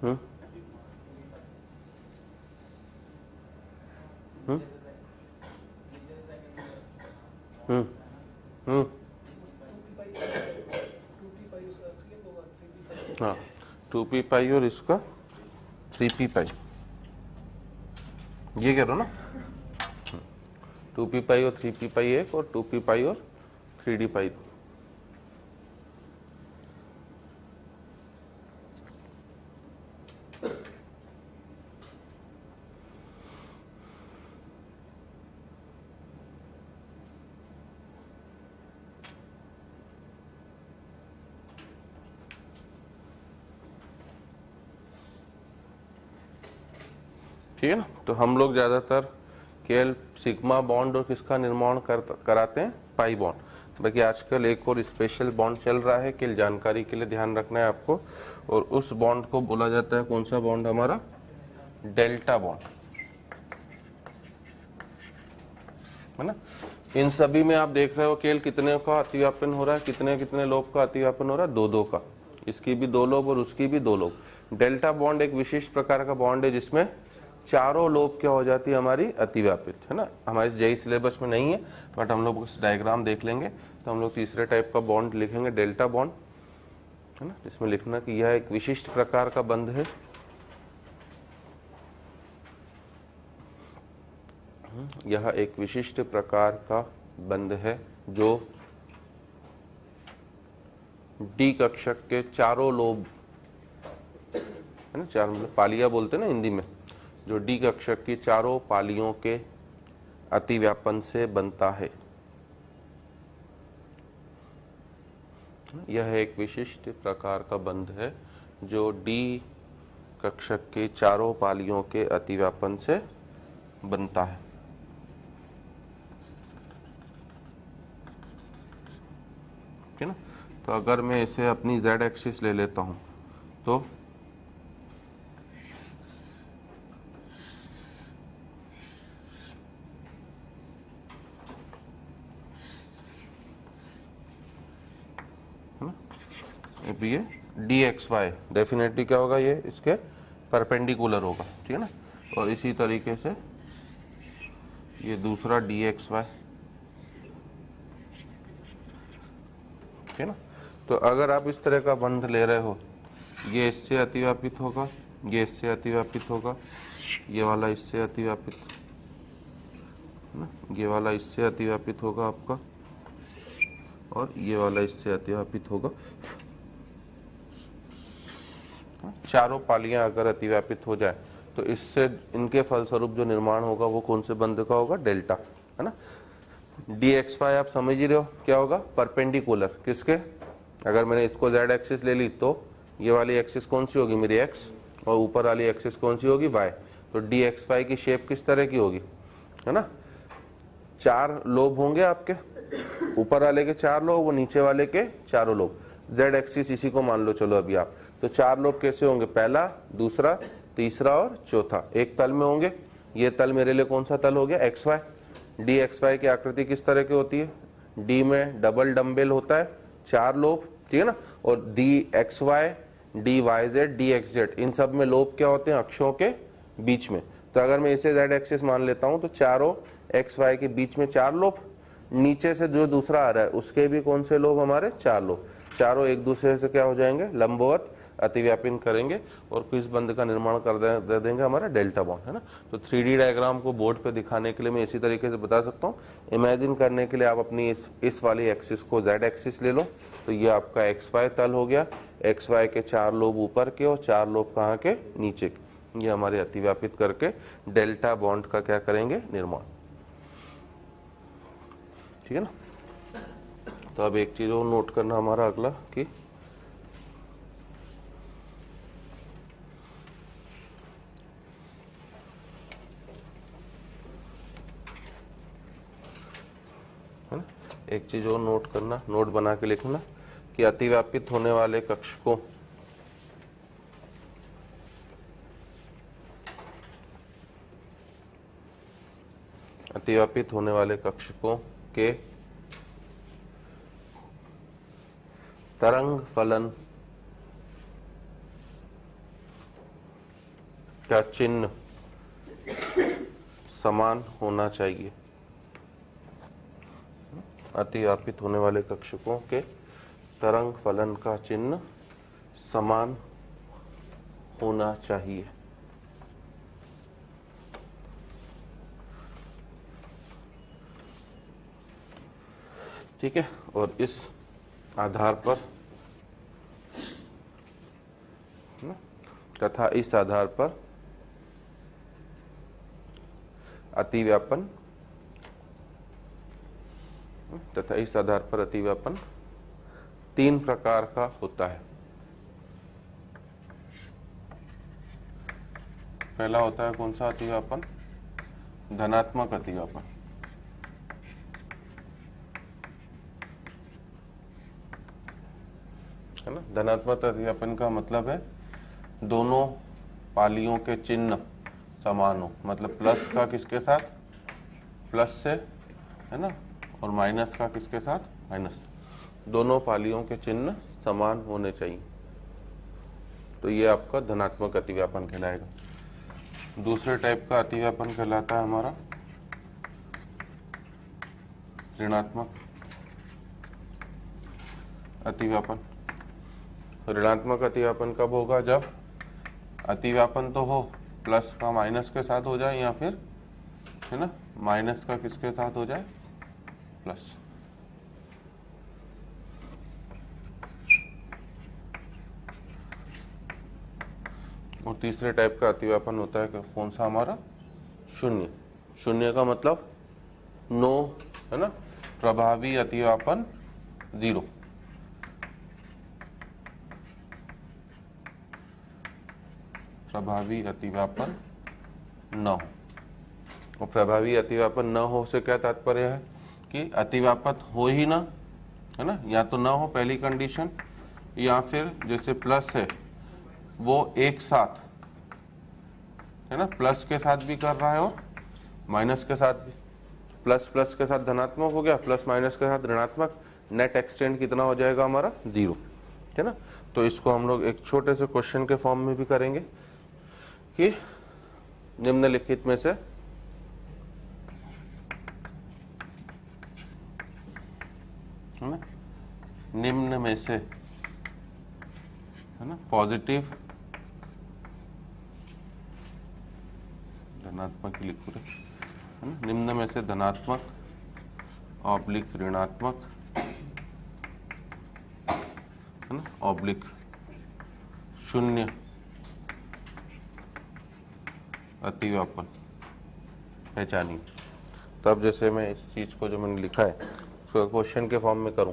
हम्म हम्म हम्म हम्म हाँ, 2p पाई और इसका 3p पाई, ये कह रहे हो ना। 2p पाई और 3p पाई एक, और 2p पाई और 3d पाई। ठीक है ना। तो हम लोग ज्यादातर केवल सिग्मा बॉन्ड और किसका निर्माण कराते हैं, पाई बॉन्ड। बाकी आजकल एक और स्पेशल बॉन्ड चल रहा है, केवल जानकारी के लिए ध्यान रखना है आपको, और उस बॉन्ड को बोला जाता है, कौन सा बॉन्ड, हमारा डेल्टा बॉन्ड, है ना। इन सभी में आप देख रहे हो केवल कितने का अतिव्यापन हो रहा है, कितने कितने लोब का अतिव्यापन हो रहा है, 2-2 का। इसकी भी 2 लोब और उसकी भी 2 लोब। डेल्टा बॉन्ड एक विशिष्ट प्रकार का बॉन्ड है जिसमें चारों लोब क्या हो जाती है, हमारी अतिव्यापित, है ना। हमारे जेई सिलेबस में नहीं है, बट हम लोग उस डायग्राम देख लेंगे तो हम लोग तीसरे टाइप का बॉन्ड लिखेंगे, डेल्टा बॉन्ड, है ना। जिसमें लिखना कि यह एक विशिष्ट प्रकार का बंध है, यह एक विशिष्ट प्रकार का बंध है जो डी कक्षक के चारों लोब, है ना, चार मतलब पालिया बोलते हैं ना हिंदी में, जो डी कक्षक की चारों पालियों के अतिव्यापन से बनता है। यह एक विशिष्ट प्रकार का बंध है जो डी कक्षक के चारों पालियों के अतिव्यापन से बनता है। है ना। तो अगर मैं इसे अपनी z एक्सिस ले लेता हूं तो ये dxy डेफिनेटली क्या होगा, ये इसके परपेंडिकुलर होगा, ठीक है ना। और इसी तरीके से ये दूसरा dxy, ठीक है ना। तो अगर आप इस तरह का बंध ले रहे हो, ये इससे अतिव्यापित होगा, ये इससे अतिव्यापित होगा, ये वाला इससे अतिव्यापित, है ना, ये वाला इससे अतिव्यापित होगा आपका, और ये वाला इससे अतिव्यापित होगा। चारों पालियां अगर अतिव्यापित हो जाए तो इससे इनके फलस्वरूप जो निर्माण होगा वो कौन से बंध का होगा, डेल्टा, है ना। dxy आप समझ ही रहे हो क्या होगा, परपेंडिकुलर किसके, अगर मैंने इसको z एक्सिस ले ली तो ये वाली एक्सिस कौन सी होगी, मेरी x, और ऊपर वाली एक्सिस कौन सी होगी, y। तो dxy की शेप किस तरह की होगी, है ना। चार लोब होंगे आपके, ऊपर वाले के चार लोब, वो नीचे वाले के चारों लोब। z एक्सिस इसी को मान लो चलो अभी आप, तो चार लोब कैसे होंगे, पहला, दूसरा, तीसरा और चौथा, एक तल में होंगे। ये तल मेरे लिए कौन सा तल हो गया, xy। dxy की आकृति किस तरह की होती है, d में डबल डम्बेल होता है, चार लोब, ठीक है ना। और dxy, dyz, dxz, इन सब में लोब क्या होते हैं, अक्षों के बीच में। तो अगर मैं इसे z एक्सिस मान लेता हूं तो चारों xy के बीच में चार लोब, नीचे से जो दूसरा आ रहा है उसके भी कौन से लोब, हमारे चार लोब, चारों एक दूसरे से क्या हो जाएंगे, लंबवत अतिव्यापन करेंगे और किस बंध का निर्माण कर दे देंगे, हमारा डेल्टा बॉन्ड, है ना। तो 3D डायग्राम को बोर्ड पे दिखाने के लिए मैं इसी तरीके से बता सकता हूँ। इमेजिन करने के लिए आप अपनी इस वाली एक्सिस को z एक्सिस ले लो, तो ये आपका xy तल हो गया, xy के चार लोब ऊपर के और चार लोब कहाँ के, नीचे के, ये हमारे अतिव्यापित करके डेल्टा बॉन्ड का क्या करेंगे, निर्माण, ठीक है ना। तो अब एक चीज और नोट करना हमारा अगला कि है ना, एक चीज और नोट करना, नोट बना के लिखना कि अतिव्यापित होने वाले कक्ष को अतिव्यापित होने वाले कक्षकों के तरंग फलन का चिन्ह समान होना चाहिए। अतिव्यापित होने वाले कक्षकों के तरंग फलन का चिन्ह समान होना चाहिए। ठीक है, और इस आधार पर तथा इस आधार पर अतिव्यापन तथा इस आधार पर अतिव्यापन तीन प्रकार का होता है। पहला होता है कौन सा अतिव्यापन, धनात्मक अतिव्यापन, है ना। धनात्मक अतिव्यापन का मतलब है दोनों पालियों के चिन्ह समान हो, मतलब प्लस का किसके साथ, प्लस से, है ना, और माइनस का किसके साथ, माइनस, दोनों पालियों के चिन्ह समान होने चाहिए। तो ये आपका धनात्मक अतिव्यापन कहलाएगा। दूसरे टाइप का अतिव्यापन कहलाता है हमारा ऋणात्मक अतिव्यापन। ऋणात्मक अतिव्यापन कब होगा, जब अतिव्यापन तो हो प्लस का माइनस के साथ हो जाए, या फिर, है ना, माइनस का किसके साथ हो जाए, प्लस। और तीसरे टाइप का अतिव्यापन होता है कौन सा, हमारा शून्य। शून्य का मतलब नो, है ना, प्रभावी अतिव्यापन जीरो। प्रभावी अतिव्यापन न हो। और प्रभावी अतिव्यापन न हो से क्या तात्पर्य है कि अतिव्यापन हो ही ना, है ना, या तो ना हो पहली कंडीशन, या फिर जैसे प्लस है वो एक साथ, है ना, प्लस के साथ भी कर रहा है और माइनस के साथ भी। प्लस प्लस के साथ धनात्मक हो गया, प्लस माइनस के साथ ऋणात्मक, नेट एक्सटेंड कितना हो जाएगा हमारा 0, है ना। तो इसको हम लोग एक छोटे से क्वेश्चन के फॉर्म में भी करेंगे कि निम्नलिखित में से है ना, निम्न में से, है ना, पॉजिटिव धनात्मक लिख पूरे, है ना, निम्न में से धनात्मक ऑब्लिक ऋणात्मक, है ना, ऑब्लिक शून्य अतिव्यापन पहचानिए। तब जैसे मैं इस चीज को जो मैंने लिखा है उसको क्वेश्चन के फॉर्म में करूं,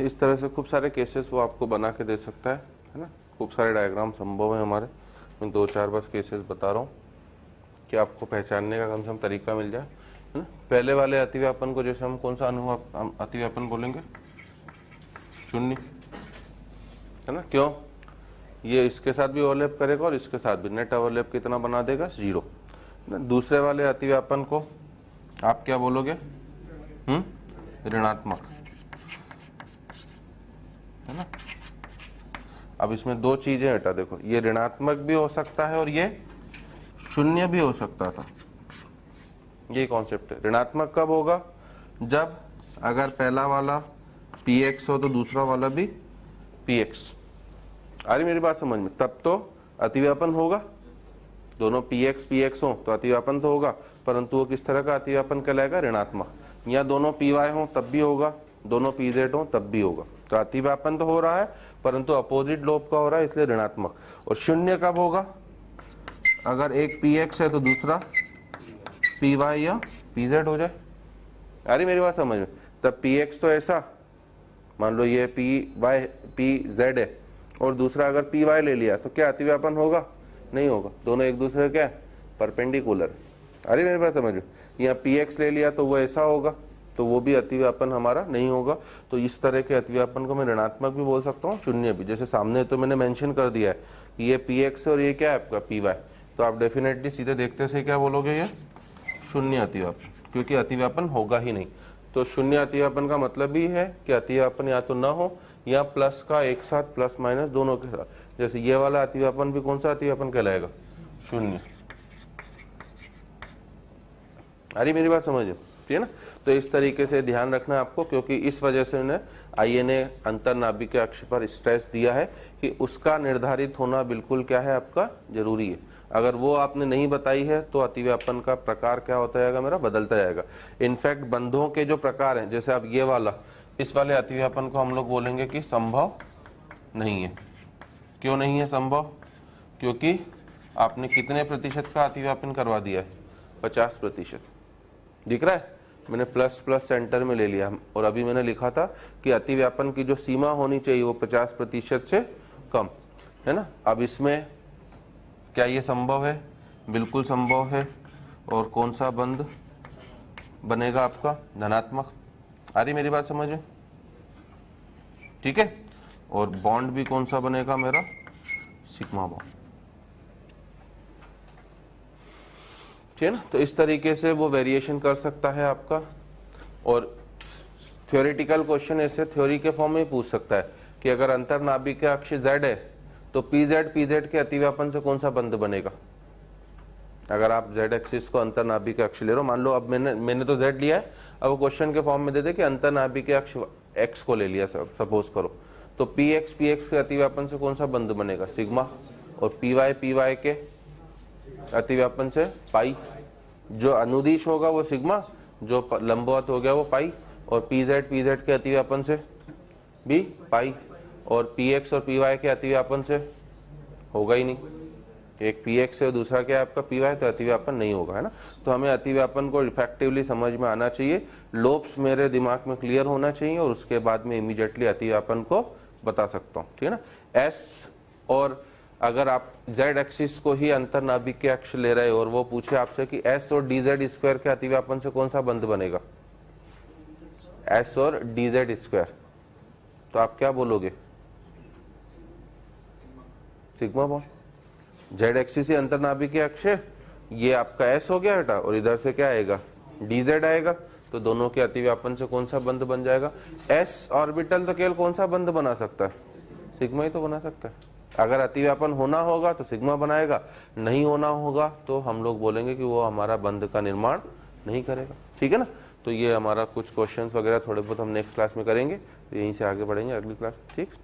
इस तरह से खूब सारे केसेस वो आपको बना के दे सकता है ना। खूब सारे डायग्राम संभव है हमारे, मैं 2-4 बस केसेस बता रहा हूँ कि आपको पहचानने का कम से कम तरीका मिल जाए, है ना। पहले वाले अतिव्यापन को जैसे हम कौन सा अनुभव अतिव्यापन बोलेंगे, शून्य, है ना। क्यों, ये इसके साथ भी ओवरलैप करेगा और इसके साथ भी, नेट ओवरलैप कितना बना देगा 0, है ना। दूसरे वाले अतिव्यापन को आप क्या बोलोगे, ऋणात्मक, है ना। अब इसमें दो चीजें हटा, देखो ये ऋणात्मक भी हो सकता है और ये शून्य भी हो सकता था, ये कॉन्सेप्ट है। ऋणात्मक कब होगा, जब अगर पहला वाला px हो तो दूसरा वाला भी px। आ रही मेरी बात समझ में, तब तो अतिव्यापन होगा, दोनों px px हो तो अतिव्यापन तो होगा, परंतु वो किस तरह का अतिव्यापन कहलाएगा, ऋणात्मक। या दोनों py हो तब भी होगा, दोनों pz हो तब भी होगा। तो अतिव्यापन तो हो रहा है परंतु अपोजिट लोब का हो रहा है, इसलिए ऋणात्मक। और शून्य कब होगा, अगर एक px है तो दूसरा py या pz हो जाए। अरे मेरी बात समझ में, तब px तो ऐसा, मान लो ये pz है और दूसरा अगर py ले लिया तो क्या अतिव्यापन होगा, नहीं होगा, दोनों एक दूसरे क्या है, परपेंडिकुलर। अरे मेरी बात समझ में, यहाँ px ले लिया तो वो ऐसा होगा, तो वो भी अतिव्यापन हमारा नहीं होगा। तो इस तरह के अतिव्यापन को मैं ऋणात्मक भी बोल सकता हूँ, शून्य भी। जैसे सामने तो मैंने मेंशन कर दिया है कि ये px और ये क्या है आपका py, तो आप डेफिनेटली सीधे देखते से क्या बोलोगे, ये शून्य अतिव्यापन, क्योंकि अतिव्यापन होगा ही नहीं। तो शून्य अतिव्यापन का मतलब ही है कि अतिव्यापन या तो न हो या प्लस का एक साथ, प्लस माइनस दोनों के साथ। जैसे ये वाला अतिव्यापन भी कौन सा अतिव्यापन कहलाएगा, शून्य। आ रही मेरी बात समझ, ठीक है ना। तो इस तरीके से ध्यान रखना है आपको, क्योंकि इस वजह से उन्हें आईए ने अंतर्नाभिक अक्ष पर स्ट्रेस दिया है कि उसका निर्धारित होना बिल्कुल क्या है, आपका जरूरी है। अगर वो आपने नहीं बताई है तो अतिव्यापन का प्रकार क्या होता जाएगा, मेरा बदलता जाएगा। इनफैक्ट बंधों के जो प्रकार हैं, जैसे अब ये वाला, इस वाले अतिव्यापन को हम लोग बोलेंगे कि संभव नहीं है। क्यों नहीं है संभव? क्योंकि आपने कितने प्रतिशत का अतिव्यापन करवा दिया है, 50%। दिख रहा है, मैंने प्लस प्लस सेंटर में ले लिया, और अभी मैंने लिखा था कि अतिव्यापन की जो सीमा होनी चाहिए वो 50% से कम, है ना। अब इसमें क्या ये संभव है? बिल्कुल संभव है। और कौन सा बंध बनेगा आपका? धनात्मक। आ रही मेरी बात समझ में? ठीक है। और बॉन्ड भी कौन सा बनेगा मेरा? सिग्मा बॉन्ड, ठीक है ना। तो इस तरीके से वो वेरिएशन कर सकता है आपका। और थ्योरेटिकल क्वेश्चन ऐसे थ्योरी के फॉर्म में पूछ सकता है कि अगर अंतर्नाभिक अक्ष z है तो pz के अतिव्यापन से कौन सा बंध बनेगा। अगर आप z एक्सिस को अंतर्नाभिक अक्ष ले रहे हो, मान लो अब मैंने तो z लिया है, अब क्वेश्चन के फॉर्म में दे दे कि अंतर्नाभिक अक्ष x को ले लिया, सपोज करो, तो px के अतिव्यापन से कौन सा बंध बनेगा? सिग्मा। और py के अतिव्यापन से पाई। जो अनुदिश होगा वो सिग्मा, जो लंबवत हो गया वो पाई। और pz के अतिव्यापन से भी पाई। और px और py के अतिव्यापन से होगा ही नहीं, एक px है दूसरा क्या है आपका py, तो अतिव्यापन नहीं होगा, है ना। तो हमें अतिव्यापन को इफेक्टिवली समझ में आना चाहिए, लोब्स मेरे दिमाग में क्लियर होना चाहिए, और उसके बाद में इमीडिएटली अतिव्यापन को बता सकता हूँ, ठीक है ना। s और अगर आप z एक्सिस को ही अंतर्नाभिक के अक्ष ले रहे हो और वो पूछे आपसे कि s और dz स्क्वायर के अतिव्यापन से कौन सा बंध बनेगा? s और dz स्क्वायर, तो आप क्या बोलोगे? Sigma bond. z एक्सिस ही अंतर्नाभिक के अक्ष है, ये आपका s हो गया बेटा, और इधर से क्या आएगा? dz आएगा। तो दोनों के अतिव्यापन से कौन सा बंध बन जाएगा? s ऑर्बिटल तो केवल कौन सा बंध बना सकता है? सिग्मा ही तो बना सकता है। अगर अतिव्यापन होना होगा तो सिग्मा बनाएगा, नहीं होना होगा तो हम लोग बोलेंगे कि वो हमारा बंध का निर्माण नहीं करेगा, ठीक है ना। तो ये हमारा कुछ क्वेश्चंस वगैरह थोड़े बहुत हम नेक्स्ट क्लास में करेंगे, तो यहीं से आगे बढ़ेंगे अगली क्लास, ठीक।